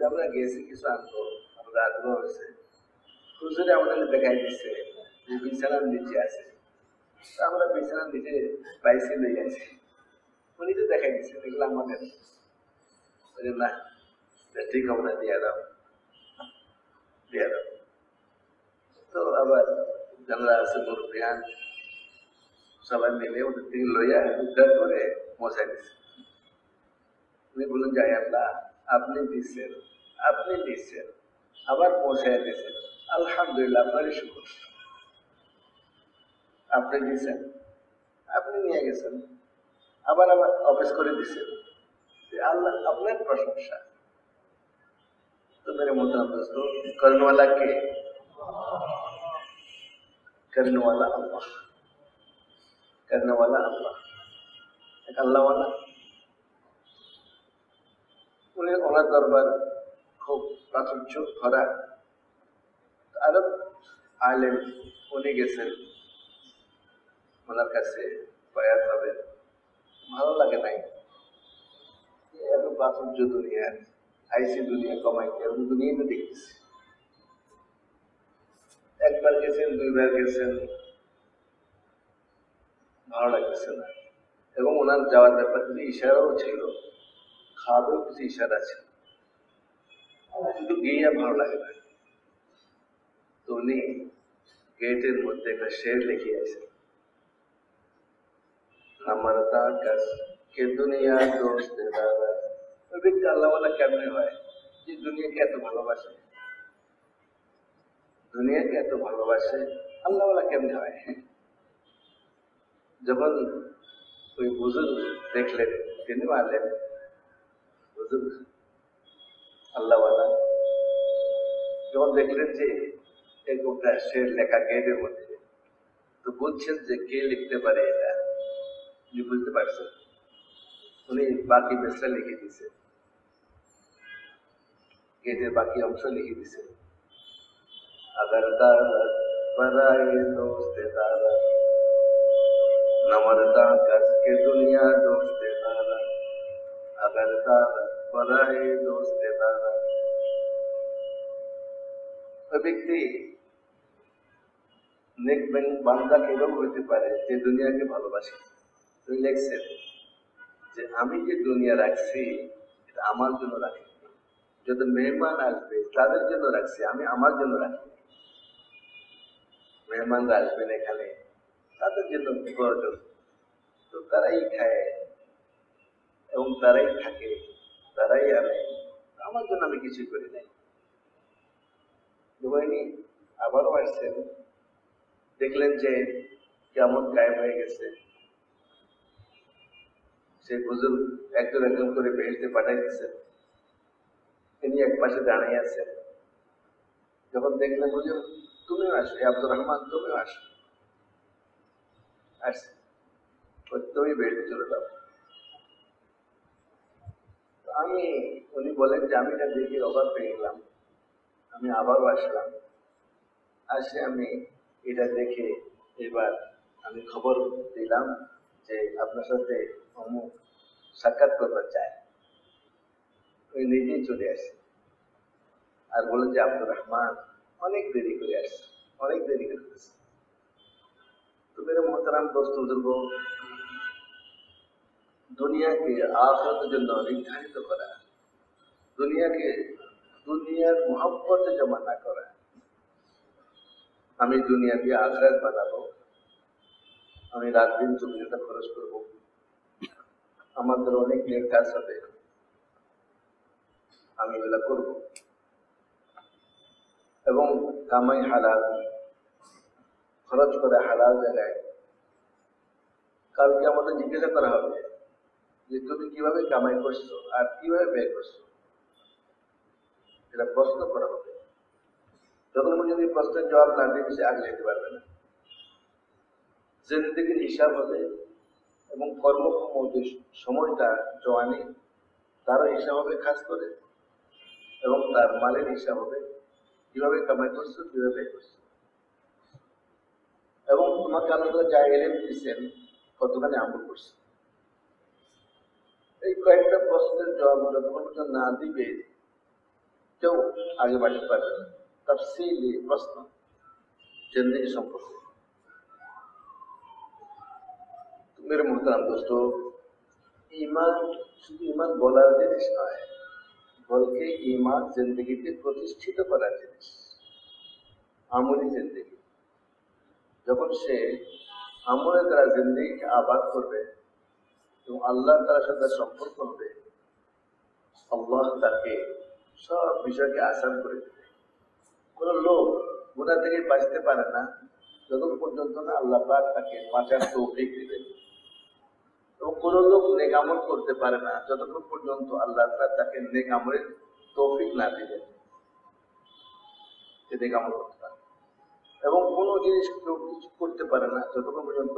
আমরা গেছি কিছু আনবো, আমরা আগ্রহ হয়েছে। হুজুরে আমাদের দেখাই দিচ্ছে যে বিছানার নিচে আছে, আমরা বিছানার নিচে পাইছি লই গেছি। উনি তো দেখাই দিচ্ছে এগুলো আমাদের না, ঠিক হবে না, দিয়ে দাও, দিয়ে দাও। তো আবার যারা আছে মুরব্বিয়ান সবাই মিলে ওদের থেকে লইয়া উদ্ধার করে মশাই দিচ্ছে। উনি বললেন যাই আল্লাহ, আপনি দিচ্ছেন, আপনি দিচ্ছেন, আবার পৌঁছায় দিচ্ছেন, আলহামদুলিল্লাহ, আপনারই শুকর। আপনি দিচ্ছেন, আপনি নিয়ে গেছেন, আবার আবার অফিস করে দিচ্ছেন, আল্লাহ আপনার প্রশংসা। তো মেরে মোহতারাম দোস্ত, করনেওয়ালা কে? করনেওয়ালা আল্লাহ, করনেওয়ালা আল্লাহ, এক আল্লাহওয়ালা। উনি ওনার দরবার খুব প্রাচুর্য ভরা, আরব আলেম উনি গেছেন ওনার কাছে বায়াত হবেন। ভালো লাগে নাই, এত প্রাচুর্য দুনিয়ার, আইসি দুনিয়া কমাইতে, এবং দুনিয়া তো দেখতেছি। একবার গেছেন, দুইবার গেছেন, ভালো লাগতেছে না। এবং ওনার যাওয়ার ব্যাপারে কিছু ইশারাও ছিল, খাওয়ারও কিছু ইশারা ছিল, কিন্তু গিয়ে ভালো লাগে না। তো উনি গেটের মধ্যে একটা শের লিখে আছে, নামারতা কাজ কে দুনিয়া দোস্ত দাদা। ওই ব্যক্তি আল্লাহওয়ালা কেমনে হয় যে দুনিয়াকে এত ভালোবাসে, দুনিয়াকে এত ভালোবাসে, আল্লাহওয়ালা কেমনে হয়? যখন ওই বুজুর্গ দেখলেন, তিনিও আলেন বুজুর্গ আল্লাহওয়ালা, যখন দেখলেন যে এরকমটা শের লেখা গেটের মধ্যে, তো বলছেন যে কে লিখতে পারে এটা। উনি বুঝতে পারছেন, উনি বাকি বেসটা লিখে দিছে, গেটের বাকি অংশ লিখে দিছে। अगर दारत बराए दोस्त दारत नमरता कस के दुनिया दोस्त दारत अगर दारत बराए दोस्त दारत। ওই ব্যক্তি নেক বান্দা কেবল হইতে পারে যে দুনিয়াকে ভালোবাসে। তুমি লেখছেন যে আমি যে দুনিয়া রাখছি এটা আমার জন্য রাখি, যত মেহমান আসবে তাদের জন্য রাখছি, আমি আমার জন্য রাখি। মেহমানরা আসবেন এখানে, তাদের জন্য প্রয়োজন, তো তারাই খায় এবং তারাই থাকে, তারাই আনে, আমার জন্য আমি কিছুই করি নাই। দুবাইনি আবারও আসছেন, দেখলেন যে কেমন গায়েব হয়ে গেছে, সেই বুজুর্গ একজন একজন করে বেহেশতে পাঠাইতেছেন, তিনি এক পাশে দাঁড়িয়ে আছেন। যখন দেখলেন বুঝুন তুমিও আসো, আব্দুর রহমান তুমিও আসো, আসছে তুমি বেহেশতে চলে যাও। আমি উনি বলেন যে আমি এটা দেখে অবাক পেয়ে গেলাম, আমি আবারও আসলাম। আসে আমি এটা দেখে এবার আমি খবর দিলাম যে আপনার সাথে অমুক সাক্ষাৎ করতে চায়। ওই নিজেই চলে আসে আর বলেন যে আব্দুর রহমান অনেক দেরি করে আসছে, অনেক দেরি করতেছে। তো মেরে মোহতারাম দোস্ত বুজুর্গ, দুনিয়াকে আখিরাতের জন্য নির্ধারিত করা, দুনিয়ার মহব্বতে জমা না করা, আমি দুনিয়া দিয়ে আখিরাত বানাবো, আমি রাত দিন 24 ঘন্টা খরচ করব, আমাদের অনেক নেক কাজ হবে, আমি এগুলা করব এবং কামাই হালাল, খরচ করে হালাল জায়গায়। কালকে আমাদের জিজ্ঞাসা করা হবে যে তুমি কিভাবে কামাই করছো আর কিভাবে ব্যয় করছো, এটা প্রশ্ন করা হবে। যতক্ষণ যদি প্রশ্নের জবাব না দিয়ে সে আগে যেতে পারবে না। জিন্দেগির হিসাব হবে এবং কর্মক্ষম যে সময়টা জওয়ানি, তারও হিসাব হবে খাস করে, এবং তার মালের হিসাব হবে কিভাবে কামাই করছো, কিভাবে ব্যয় করছো, এবং তোমাকে আল্লাহ যা এলেম দিচ্ছেন কতখানি আমল করছে। এই কয়েকটা প্রশ্নের জবাব যতক্ষণ পর্যন্ত না দিবে কেউ আগে বাড়তে পারবে না। তাফসীলি প্রশ্ন জিন্দেগি সম্পর্কে। মেরে মোহতারাম দোস্ত, ঈমান শুধু ঈমান বলার জিনিস নয়, বলকে ঈমান জিন্দগিতে প্রতিষ্ঠিত করার জিনিস, আমলি জিন্দগি। যখন সে আমলের দ্বারা জিন্দগিকে আবাদ করবে এবং আল্লাহ তাআলার সাথে সম্পর্ক হবে, আল্লাহ তাকে সব বিষয়কে আসান করে দেবে। কোন লোক গুনাহ থেকে বাঁচতে পারে না যতক্ষণ পর্যন্ত না আল্লাহ পাক তাকে বাঁচার তৌফিক দিবেন, এবং কোন লোক নেক আমল করতে পারে না যতক্ষণ পর্যন্ত আল্লাহ তাআলা তাকে নেক আমলের তৌফিক না দিবেন, সে নেক আমল করতে পারে। এবং কোনো জিনিস কেউ কিছু করতে পারে না যতক্ষণ পর্যন্ত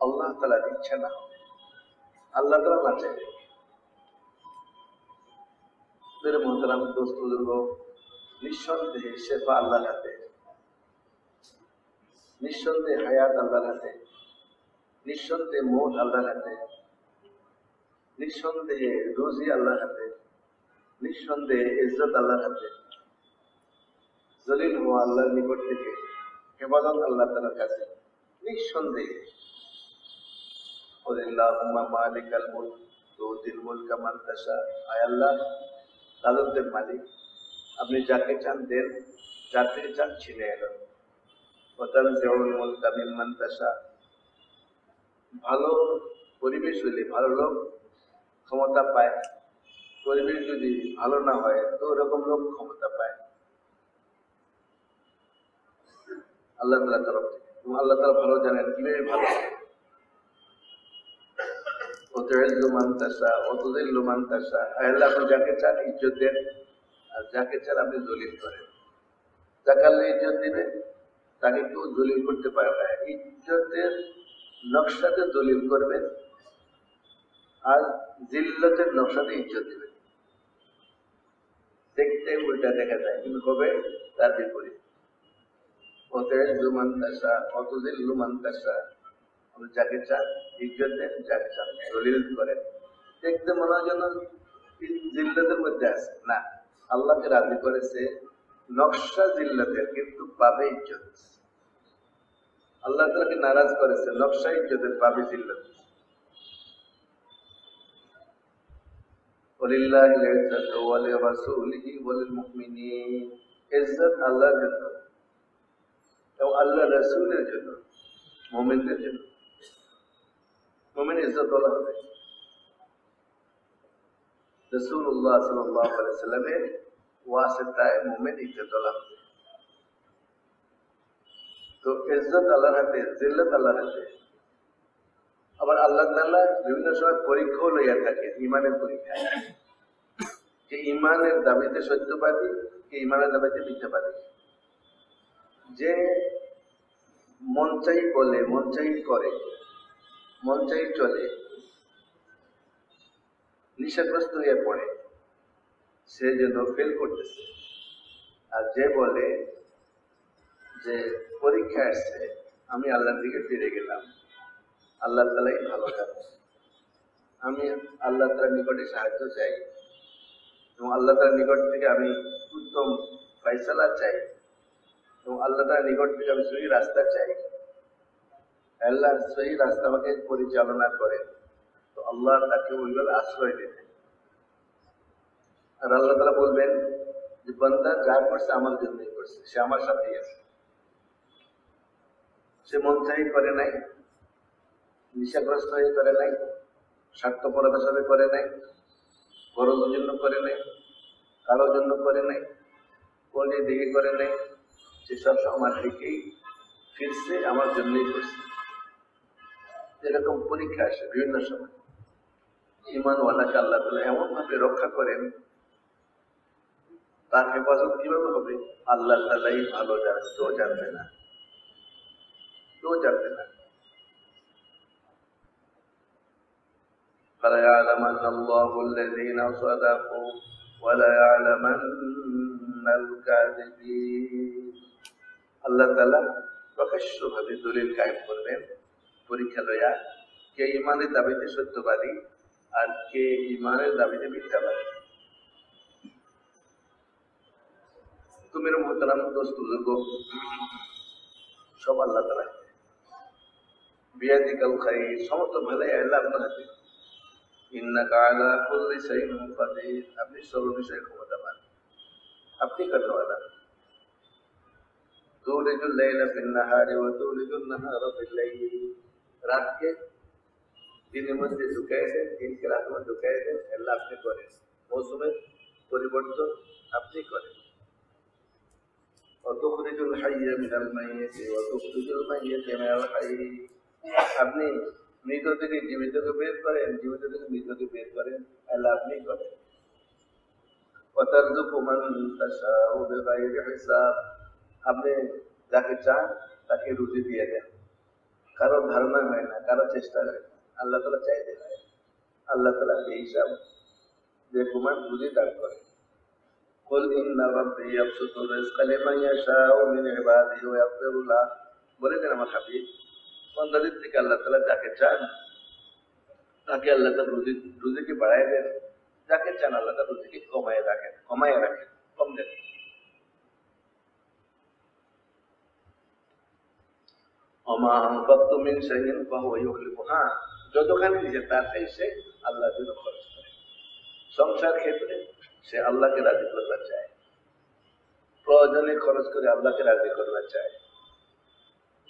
আল্লাহ তাআলার ইচ্ছা না হবে, আল্লাহ তাআলা না চাইবে। মেরে মোহতারাম দোস্ত বুজুর্গ, নিঃসন্দেহে শেফা আল্লাহর হাতে, নিঃসন্দেহে হায়াত আল্লাহর হাতে, নিঃসন্দেহে মৌত আল্লাহর হাতে, নিঃসন্দেহে রুজি আল্লাহর হাতে, নিঃসন্দেহে ইজ্জত আল্লাহর হাতে, জলিল হওয়া আল্লাহর নিকট থেকে, হেফাজত আল্লাহ তাআলার কাছে নিঃসন্দেহে। আল্লাহুম্মা মালিকাল মুলক তুতিল মুলকা মান তাশা, আয় আল্লাহ রাজত্বের মালিক, আপনি যাকে চান দেন, যার থেকে চান ছিনে এলেন। ওয়া তানজিউল মুলকা মিম্মান তাশা, ভালো পরিবেশ হইলে ভালো লোক ক্ষমতা পায়, পরিবেশ যদি ভালো না হয় তো ওরকম লোক ক্ষমতা পায় আল্লাহ তাআলার তরফ থেকে। আল্লাহ তাআলা ভালো জানেন কিভাবে ভালো। ওয়াতুইজ্জু মান তাশা ওয়া তুযিল্লু মান তাশা, আল্লাহ আপনি যাকে চান ইজ্জত দেন আর যাকে চান আপনি জলিল করেন। যাকে আল্লাহ ইজ্জত দিবেন তাকে কেউ জলিল করতে পারে না। ইজ্জতের নকশাতে জলিল করবেন আর জিল্লতের নকশাতে ইজ্জত দিবেন। দেখতে উল্টা দেখা যায় কিন্তু হবে তার বিপরীত। ওয়াতুইজ্জু মান তাশা ওয়া তুযিল্লু মান তাশা, আপনি যাকে চান ইজ্জত দেন, যাকে চান জলিল করেন। দেখতে মনে হয় যেন জিল্লতের মধ্যে আছে, না, আল্লাহকে রাজি করেছে নকশা জিল্লতের কিন্তু পাবে ইজ্জত। আল্লাহ তাআলাকে নারাজ করেছে নকশা ইজ্জতের পাবে জিল্লত। ওয়ালিল্লাহিল ইজ্জাতু ওয়া লিরাসূলিহি ওয়া লিল মুমিনিন, ইজ্জত আল্লাহর জন্য এবং আল্লাহ রাসূলের জন্য, মুমিনদের জন্য। মুমিন ইজ্জতওয়ালা হবে। রাসূলুল্লাহ সাল্লাল্লাহু আলাইহি ওয়াসাল্লামের ওয়াসিতায় মুমিন ইজ্জতওয়ালা হবে। তো ইজ্জত আল্লাহর হাতে, জিল্লত আল্লাহর হাতে। আবার আল্লাহ তাআলা বিভিন্ন সময় পরীক্ষাও লইয়া থাকে, ইমানের পরীক্ষা। যে ইমানের দাবিতে সত্যবাদী, কে ইমানের দাবিতে মিথ্যাবাদী। যে মন চাই বলে, মন চাই করে, মন চাই চলে, নিশাগ্রস্ত হয়ে পড়ে, সে যেন ফেল করতেছে। আর যে বলে যে পরীক্ষা আসছে, আমি আল্লাহর দিকে ফিরে গেলাম, আল্লাহ তাআলাই ভালো জানে, আমি আল্লাহ তাআলার নিকটে সাহায্য চাই এবং আল্লাহ তাআলার নিকট থেকে আমি উত্তম ফয়সালা চাই এবং আল্লাহ তাআলার নিকট থেকে আমি সহি রাস্তা চাই, আল্লাহ সহি রাস্তা আমাকে পরিচালনা করেন, তো আল্লাহ তাকে ওইভাবে আশ্রয় দেবেন। আর আল্লাহ তাআলা বলবেন যে বান্দা যা করছে আমার জন্যই করছে, সে আমার সাথেই আছে, সে মন চাই করে নাই, নিশাগ্রস্ত হয়ে করে নাই, স্বার্থপরতার সাথে করে নাই, গরজের জন্য করে নাই, কারোর জন্য করে নাই, কোন দিকে করে নাই, সে সব আমার দিকেই ফিরছে, আমার জন্যই করছে। এরকম পরীক্ষা আসে বিভিন্ন সময়। ঈমানওয়ালাকে আল্লাহ তাআলা এমন ভাবে রক্ষা করেন, তার হেফাজত কিভাবে হবে আল্লাহ তাআলাই ভালো জানেন, কেউ জানবে না, কেউ জানবে না। فَلَيَعْلَمَنَّ اللَّهُ الَّذِينَ صَدَقُوا وَلَيَعْلَمَنَّ الْكَاذِبِينَ। আল্লাহ তাআলা প্রকাশ্যভাবে দলিল কায়েম করবেন পরীক্ষা লইয়া, কে ইমানের দাবিতে সত্যবাদী আর কে ইমানের দাবিতে মিথ্যাবাদী। তো মেরে মোহতারাম দোস্ত বুজুর্গ, সব আল্লাহ তাআলা বিয়াদিকাল খায়র, সমস্ত ভালাই আল্লাহ আপনার হাতে। ইন্নাকা আলা কুল্লি শাইইন কাদির, আপনি সর্ব বিষয়ে ক্ষমতাবান, আপনি করনেওয়ালা। তুলিজুল লাইলা ফিন নাহারি ওয়া তুলিজুন নাহারা ফিল লাইল, রাতকে দিনের মধ্যে ঢুকাই দেন, দিনকে রাতের মধ্যে ঢুকাই দেন, আল্লাহ আপনি করেন। মৌসুমের পরিবর্তন আপনি করেন। অতুখরিজুল হাইয়্যা মিনাল মাইয়্যিতি ওয়া তুখরিজুল মাইয়্যিতা মিনাল হাইয়্যি, আপনি মৃত থেকে জীবিতকে বের করেন, জীবিত থেকে মৃতকে বের করেন, আল্লাহ আপনি করেন। ওয়া তারযুকু মান তাশাউ বিগাইরি হিসাব, আপনি যাকে চান তাকে রুজি দিয়ে দেন, কারো ধারণা হয় না, কারো চেষ্টা হয় না, আল্লাহ তাআলা চাইতে হয়, আল্লাহ তাআলা বেহিসাব বেকুমান রুজি দান করেন। কুল ইন্না রাব্বি ইয়াবসুতু রিজকা লিমান ইয়াশাউ মিন ইবাদিহি ওয়া ইয়াকদিরু লাহ, বলে দেন আমার হাবিব, বান্দাদের থেকে আল্লাহ তাআলা যাকে চান তাকে আল্লাহ তাআলা রুজিকে বাড়ায় দেন, যাকে চান আল্লাহ তাআলা রুজিকে কমায় রাখেন, কম দেন। ওমা আনফাকতু মিন শাইইন ফাহুয়া ইউখলিফু, যতখানি নিজে তার সে আল্লাহর জন্য খরচ করে। সংসার ক্ষেত্রে সে আল্লাহকে রাজি করতে চায়, প্রয়োজনে খরচ করে আল্লাহকে রাজি করতে চায়,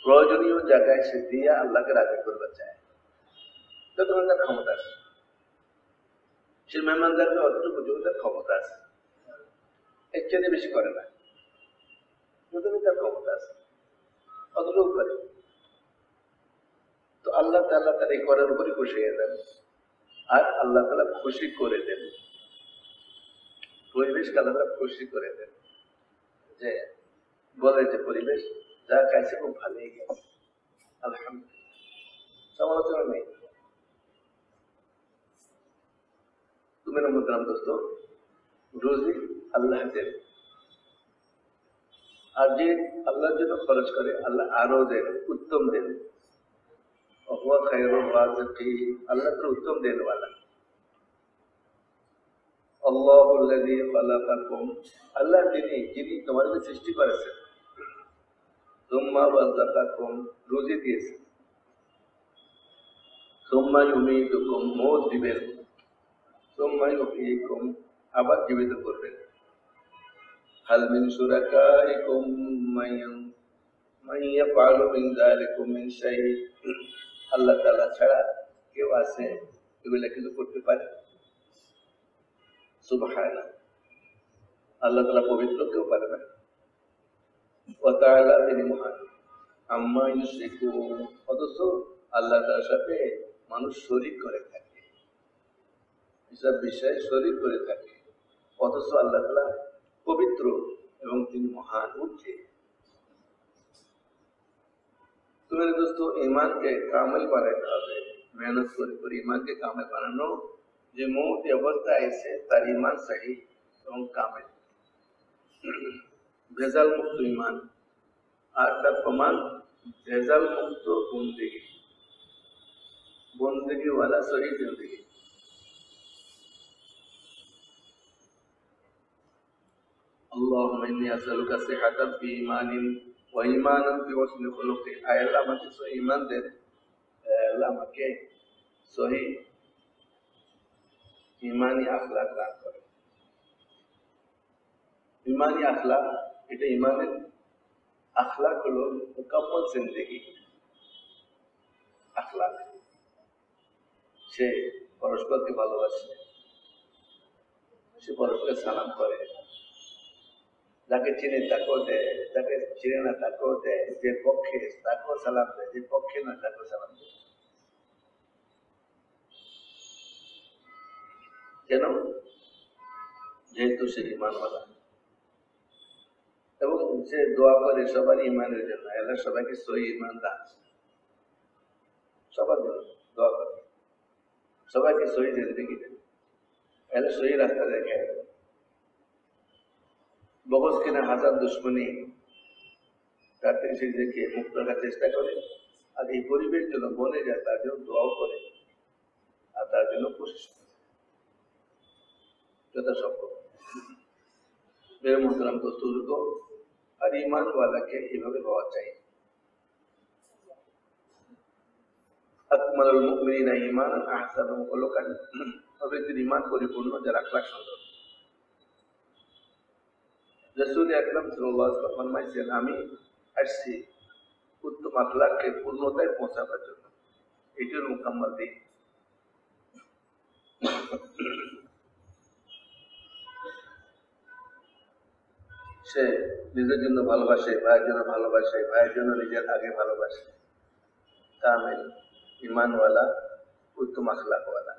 প্রয়োজনীয় জায়গায় সে দিয়ে আল্লাহকে রাজি করতে চায়, যতক্ষণ তার ক্ষমতা আছে। সে মেহমানদারকে অতটুকু তার ক্ষমতা আছে, এর চেয়ে বেশি করে না, যতটুকু তার ক্ষমতা আছে অতটুকু করে। তো আল্লাহ তাআলা তার এই করার উপরই খুশি হয়ে যান, আর আল্লাহ তাআলা খুশি করে দেন, পরিবেশকে আল্লাহ তাআলা খুশি করে দেন, যে বলে যে পরিবেশ যা খাইছে খুব ভালোই গেছে, আলহামদুলিল্লাহ, সমালোচনা নেই। তুমি মোহতারাম দোস্ত, রুজি আল্লাহ দেন, আর যে আল্লাহর জন্য খরচ করে আল্লাহ আরো দেন, উত্তম দেন। ওয়া খায়রুর রাযিকিন, আল্লাহ তো উত্তম দেনওয়ালা। আল্লাহুল্লাযী খালাকাকুম, আল্লাহ যিনি তোমাদেরকে সৃষ্টি করেছেন। সুম্মা রাযাকাকুম, রুজি দিয়েছেন। সুম্মা ইউমীতুকুম, মওত দিবেন। সুম্মা ইউহয়ীকুম, আবার জীবিত করবেন। হাল মিন শুরাকাইকুম মান ইয়াফআলু মিন যালিকুম মিন শাই, আল্লাহ তাআলা ছাড়া কেউ আছে এগুলা কিছু করতে পারে? সুবহানাল্লাহ, আল্লাহ তাআলা পবিত্র, কেউ পারে না। ওয়া তাআলা, তিনি মহান। আম্মা ইউশরিকুন, অথচ আল্লাহ তাআলার সাথে মানুষ শরীক করে থাকে, এসব বিষয়ে শরীক করে থাকে, অথচ আল্লাহ তাআলা পবিত্র এবং তিনি মহান উঠে। तो मेरे दोस्तों ईमान के कामिल बनाते হবে, मेहनत করে ईमान के कामिल বানানো, যে মুহূর্তে অবস্থা এসে তার ईमान सही এবং কামিল, ভেজাল মুক্ত ईमान, আর তার প্রমাণ ভেজাল মুক্ত বন্দেগী, বন্দেগী वाला सही जिंदगी। اللهم إني أسألك صحة في إيمان وإيمانا في حسن خلق। আয় আল্লাহ আমাকে সহি ঈমান দেন, আল্লাহ আমাকে সহি ঈমানি আখলাক দান করেন। ঈমানি আখলাক, এটা ঈমানের আখলাক হলো মুকাম্মল জিন্দেগি আখলাক। সে পরস্পরকে ভালোবাসে, সে পরস্পরকে সালাম করে, যাকে চিনে তাকেও দেয়, যাকে চিনে না তাকেও দেয়, যে পক্ষে তাকেও সালাম দেয়, যে পক্ষে না তাকেও সালাম দেয়। কেন? যেহেতু সে ঈমানওয়ালা এবং সে দোয়া করে সবার ঈমানের জন্য, আল্লাহ সবাইকে সহি ঈমান দান, সবার জন্য দোয়া করে, সবাইকে সহি জিন্দেগি দেন, আল্লাহ সহি রাস্তা দেখায়। বগস কিনা হাজার দুশ্মনী তার থেকে সে দেখে মুক্ত রাখার চেষ্টা করে, আর এই পরিবেশ যেন বনে যায় তার জন্য দোয়াও করে, আর তার জন্য কোশিশ করে যথাসম্ভব। मेरे मोहतरम दोस्तों को, আর ঈমান ওয়ালাকে এভাবে হওয়া চাই। আকমালুল মুমিনিনা ঈমানান আহসানুহুম খুলুকান, প্রত্যেকের ঈমান পরিপূর্ণ, যার আখলাক সুন্দর। রাসূল আকরাম সাল্লাল্লাহু আলাইহি ওয়াসাল্লাম ফরমাইছেন, আমি আসছি উত্তম আখলাককে পূর্ণতায় পৌঁছাবার জন্য, এটার মুকাম্মাল দিন। সে নিজের জন্য ভালোবাসে, ভাইয়ের জন্য ভালোবাসে, ভাইয়ের জন্য নিজের আগে ভালোবাসে, কামিল ঈমানওয়ালা, উত্তম আখলাকওয়ালা।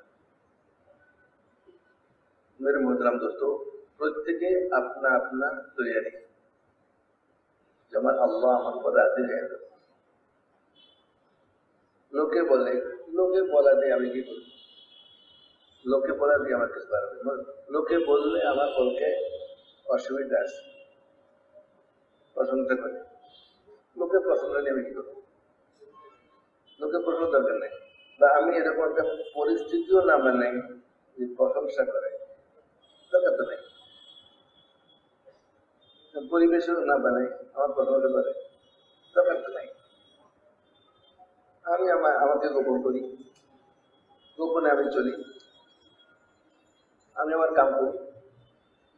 मेरे मोहतरम दोस्तों, প্রত্যেকে আপনা আপনা তৈরি, যেমন আল্লাহ আমার উপর রাজি হয়ে গেল। লোকে বলে, লোকে বলা দিয়ে আমি কি করি? লোকে বলা দিয়ে আমার কিছু পারবে, লোকে বললে আমার বলকে অসুবিধা আছে, প্রশংসা করে, লোকে প্রশংসা নিয়ে আমি কি করবো? লোকে প্রশংসা দরকার নেই, বা আমি এরকম একটা পরিস্থিতিও না বানাই যে প্রশংসা করে, দরকার তো নেই। পরিবেশও না বানাই আমার প্রশংসা করে, দরকার তো নেই। আমি আমাকে গোপন করি, গোপনে আমি চলি, আমি আমার কাম করি,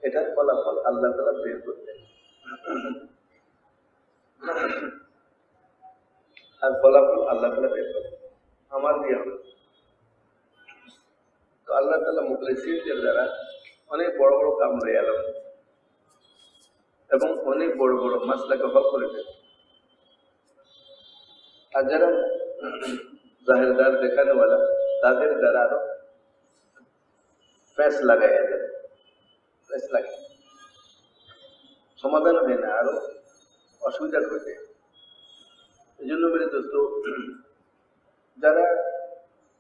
এটার ফলাফল আল্লাহ তাআলা বের করতেন, আর ফলাফল আল্লাহ তাআলা বের করতেন, আমার দিয়ে হবে। তো আল্লাহ তাআলা মুখলিসিনদের দ্বারা অনেক বড় বড় কাম হয়ে গেল এবং অনেক বড় বড় মাসলাকে হক করে দেন। আর যারা জাহেরদার দেখানোওয়ালা, তাদের দ্বারা আরো ফেস লাগাই দেন, ফেস লাগে, সমাধান হয় না, আরো অসুবিধা ঘটে। এই জন্য মেরে দোস্ত, যারা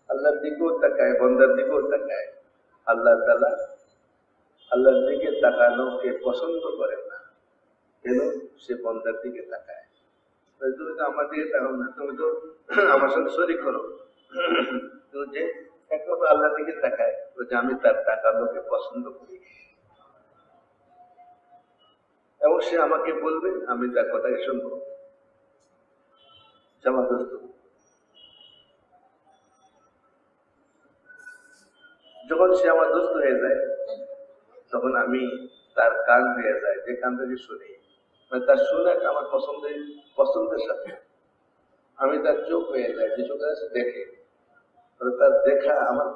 আল্লাহর দিকেও তাকায়, বন্দার দিকেও তাকায়, আল্লাহ তাআলা আল্লাহর দিকে তাকানোকে পছন্দ করেন না। কেন? সে বন্দার দিকে তাকায়। তুমি তো আমার দিকে তাকাও না, তুমি তো আমার সাথে শরীক করো, তুমি যে একমাত্র আল্লাহর দিকে তাকায়, যে আমি তার তাকানোকে পছন্দ করি, এবং সে আমাকে বলবে, আমি তার কথাকে শুনবো। জামাত দোস্ত, যখন সে আমার দোস্ত হয়ে যায়, তখন আমি তার কান হয়ে যায়, যে কান থেকে শুনি, মানে তার শোনাটা আমার পছন্দের সাথে। আমি তার চোখ হয়ে যায়, যে চোখের কাছে দেখে, তার দেখা আমার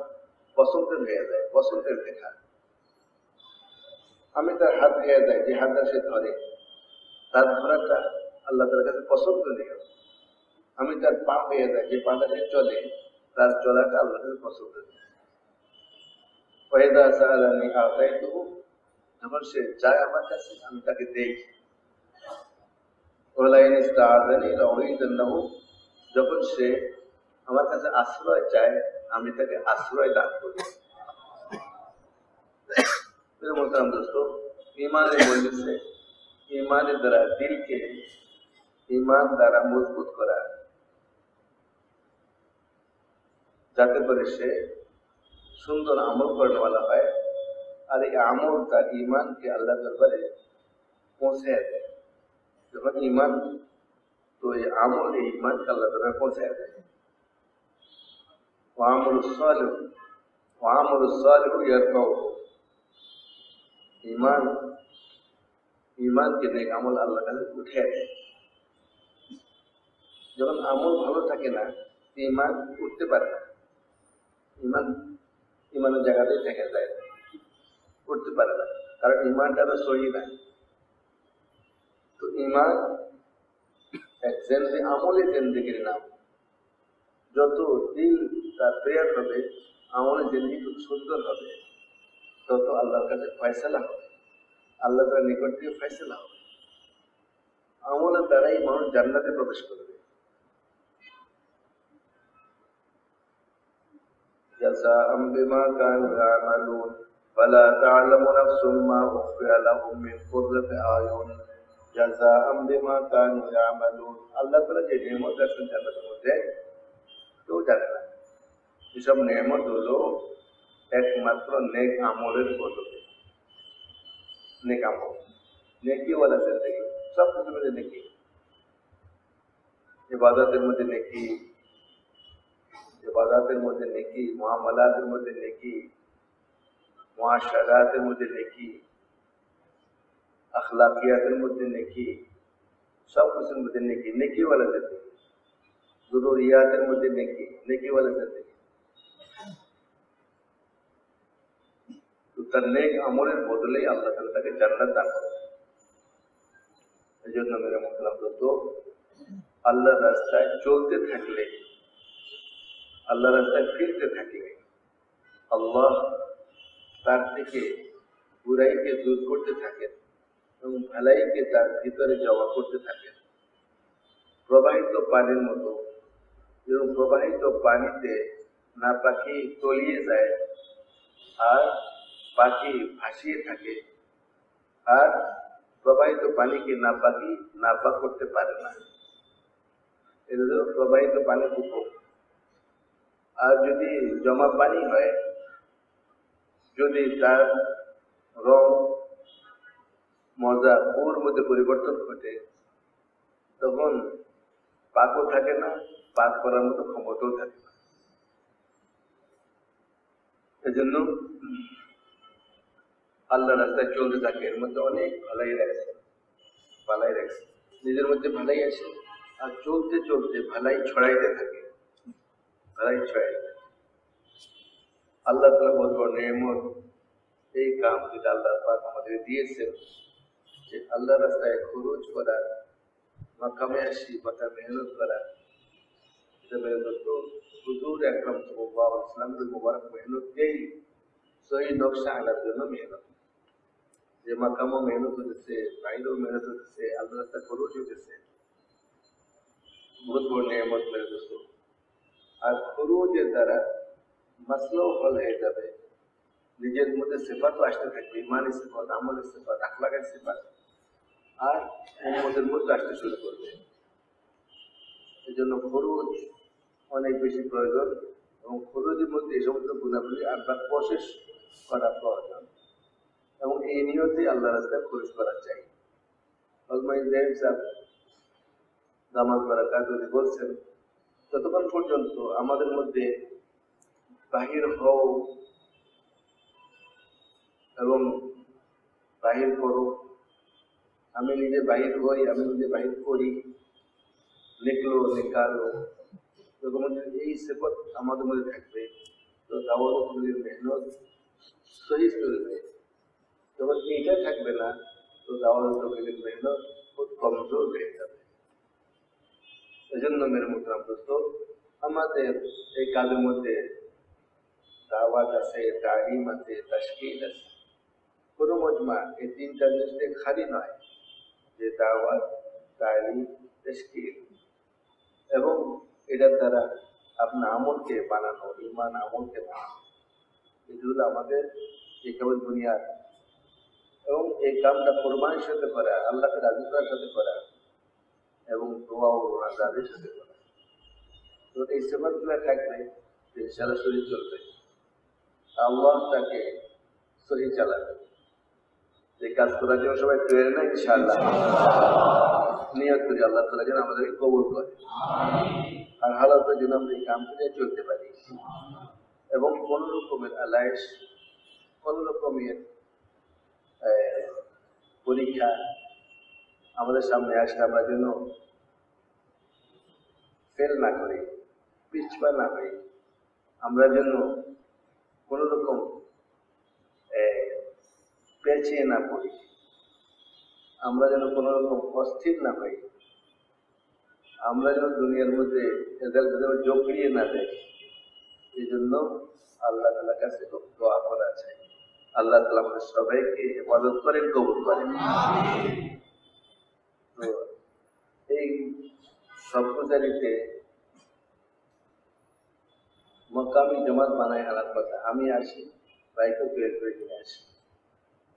পছন্দের হয়ে যায়, পছন্দের দেখা। আমি তার হাত হয়ে যায়, যে হাতটা সে ধরে, তার ধরাটা আল্লাহ তার কাছে পছন্দনীয়। আমি তার পা হয়ে যায়, যে পাটা সে চলে, তার চলাটা আল্লাহর পছন্দ। ওয়াইদা সাআলানি আতাইতুহু, যখন সে চায় আমার কাছে আমি তাকে দেই। ওয়ালাইন ইস্তাআযানি লাউইদান্নাহু, যখন সে আমার কাছে আশ্রয় চায় আমি তাকে আশ্রয় দান করি। মোহতারাম দোস্ত, ইমানের মজলিসে ইমানের দ্বারা দিলকে ইমান দ্বারা মজবুত করা, যাতে করে সে সুন্দর আমল করেওয়ালা হয়, আর এই আমল তার ইমানকে আল্লাহ দরবারে পৌঁছে দেয়। যখন ইমান, তো এই আমল এই ইমানকে আল্লাহ দরবারে পৌঁছে দেয়। ইমানকে নেক আমল আল্লাহ কাছে উঠে দেয়। যখন আমল ভালো থাকে না, ইমান উঠতে পারে না, ইমানের জায়গাতেই থেকে যায়, উঠতে পারে না, কারণ ইমানটা তো সহি না। তো ইমান এক আমলে জিন্দেগির নাম। যত দিল তার প্রেয়ার হবে, আমলে জিন্দেগি খুব সুন্দর হবে, তত আল্লাহর কাছে ফয়সালা হবে, আল্লাহ তার নিকট থেকে ফয়সালা হবে। আমলের দ্বারাই মানুষ জান্নাতে প্রবেশ করবে। জাযাআম বিমা কানু ইয়ামালুন ফালা তা'লামু নাফসুম মা উখফিয়া লাহুম মিন কুররাতি আয়ুন জাযাআম বিমা কানু ইয়ামালুন। আল্লাহ তাআলা যে নিয়ামত রাখেন জান্নাতের মধ্যে কেউ জানে না। এসব নিয়ামত হলো একমাত্র নেক আমলের বদলে। নেক আমল, নেকিওয়ালা জিন্দেগি, সব কিছুর মধ্যে নেকি, ইবাদতের মধ্যে নেকি, ইবাদতের মধ্যে নেকি, মুআমালাতের মধ্যে নেকি, মুআশারাতের মধ্যে নেকি, আখলাকিয়াতের মধ্যে নেকি, সব কিছুর মধ্যে নেকি, নেকিওয়ালা জিন্দেগি। জরুরিয়াতের মধ্যে নেকি, নেকিওয়ালা জিন্দেগি। তো তার নেক আমলের বদলেই আল্লাহ তাআলা তাকে জান্নাত দান করেন। এই জন্য মেরে মোহতারাম দোস্ত, আল্লাহর রাস্তায় চলতে থাকলে, আল্লাহর রাস্তায় ফিরতে থাকলে আল্লাহ তার থেকে বুরাইকে দূর করতে থাকেন এবং ভালাইকে তার ভিতরে জমা করতে থাকেন। প্রবাহিত পানির মতো, এবং প্রবাহিত পানিতে না পাখি তলিয়ে যায় আর পাখি ভাসিয়ে থাকে, আর প্রবাহিত পানিকে না পাখি নাপাক করতে পারে না। এটা হলো প্রবাহিত পানির হুকুম। আর যদি জমা পানি হয়, যদি তার রং মজা ওর মধ্যে পরিবর্তন ঘটে, তখন পাকও থাকে না, পাক করার মতো ক্ষমতাও থাকে না। এজন্য আল্লাহ রাস্তায় চলতে থাকে, এর মধ্যে অনেক ভালাই রাখছে, নিজের মধ্যে ভালাই আসে, আর চলতে চলতে ভালাই ছড়াইতে থাকে, ভালাই ছড়াইতে থাকে। আল্লাহ তাআলা বহুত বড় নিয়ামত, এই কাম যেটা আল্লাহ পাক আমাদের দিয়েছেন, যে আল্লাহ রাস্তায় খরচ করা, মাকামে আসি বাতা মেহনত করা। এটা মেরে দোস্ত, হুজুর আকরাম সাল্লাল্লাহু আলাইহি ওয়াসাল্লামের মুবারক মেহনতকেই সহি নকশা আনার জন্য মেহনত। যে মাকামও মেহনত হতেছে, বাইরেও মেহনত হতেছে, আল্লাহ রাস্তায় খরচ হতেছে, বহুত বড় নিয়ামত মেরে দোস্ত। আর খরচের দ্বারা মাসলাও হল হয়ে যাবে, নিজের মধ্যে সিফাতও আসতে থাকবে, ইমানি সিফাত, আমলের সিফাত, আখলাকের সিফাত, আর উম্মতের মধ্যে আসতে শুরু করবে। এই জন্য খরচ অনেক বেশি প্রয়োজন, এবং খরচের মধ্যে এই সমস্ত গুণাবলী আবার প্রসেস করা প্রয়োজন, এবং এই নিয়তে আল্লাহ রাস্তায় খরচ করা চাই। জামাত বারাকাত যদি বলছেন, ততক্ষণ পর্যন্ত আমাদের মধ্যে বাহির হও এবং বাহির করো, আমি নিজে বাহির হই, আমি নিজে বাহির করি, লিখলো লেখালো, যখন এই সিফাত আমাদের মধ্যে থাকবে, তো দাওয়াতের মেহনত সহি চলবে। যখন এইটা থাকবে না, তো দাওয়াতের মেহনত খুব কমজোর হয়ে যাবে। এজন্য মেরে মোহতারাম দোস্ত, আমাদের এই কাজের মধ্যে দাওয়াত আছে, তালিম আছে, তাশকিল আছে। কোনো মজমা এই তিনটা জিনিস দিয়ে খালি নয়, যে দাওয়াত, তালিম, তাশকিল, এবং এটার দ্বারা আপনার আমলকে বানানো, ইমান আমলকে বানানো, এগুলো আমাদের এই কেবল দুনিয়ার। এবং এই কামটা কোরবানির সাথে করা, আল্লাহকে রাজি করার সাথে করা, এবং দোয়া ও নাজারের সাথে করা। তো এই সেবাগুলো থাকলে ইনশাআল্লাহ শরীর চলবে, আল্লাহ তাকে সহি চালাবে। এই কাজ করার জন্য সবাই তৈরি না? ইনশাআল্লাহ নিয়ত করি আল্লাহ তাআলা যেন আমাদেরকে কবুল করে, আর হালাতের জন্য আমরা এই কাম করে চলতে পারি। এবং কোন রকমের আলাইশ, কোন রকমের পরীক্ষা আমাদের সামনে আসলে আমরা যেন ফেল না করি, পিছপা না হই, আমরা যেন কোন রকম পেছিয়ে না পড়ি, আমরা যেন কোন রকম অস্থির না হই, আমরা যেন দুনিয়ার মধ্যে এদের জড়িয়ে না যাই। এই জন্য আল্লাহ তাআলার কাছে দোয়া করা চাই। আল্লাহ তাআলা আমাদের সবাইকে ইবাদত করেন, কবুল করেন। তো এই সবগুজারিতে মকামি জামাত বানায় আনার কথা। আমি আসি, বাইকে তৈরি করে নিয়ে আসি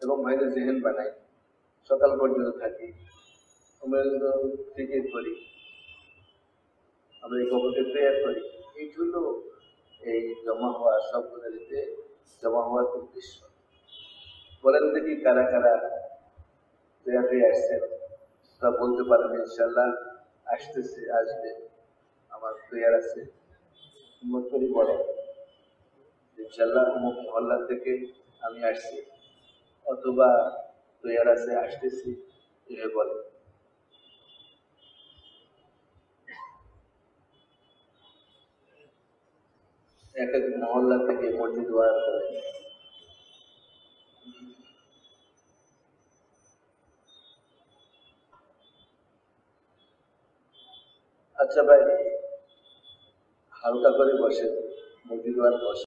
এবং ভাইদের জেহেন বানাই, সকাল পর্যন্ত থাকি, আমরা ফিকির করি, আমরা এই কবরকে তৈরি করি। এইগুলো এই জমা হওয়া, সবগুজারিতে জমা হওয়ার উদ্দেশ্য। বলেন দেখি কারা কারা তৈরি আসছেন, তা বলতে পারেন ইনশাআল্লাহ আসতেছে, আসবে, আমার তৈরি আছে। মতরি বলে ইনশাআল্লাহ অমুক মহল্লা থেকে আমি আসছি, অথবা তৈরি আছে, আসতেছি, এভাবে বলে। এক এক মহল্লা থেকে মসজিদ ওয়াজ করে। আচ্ছা ভাই, হালকা করে বসে, মসজিদ ওয়াজ বসে।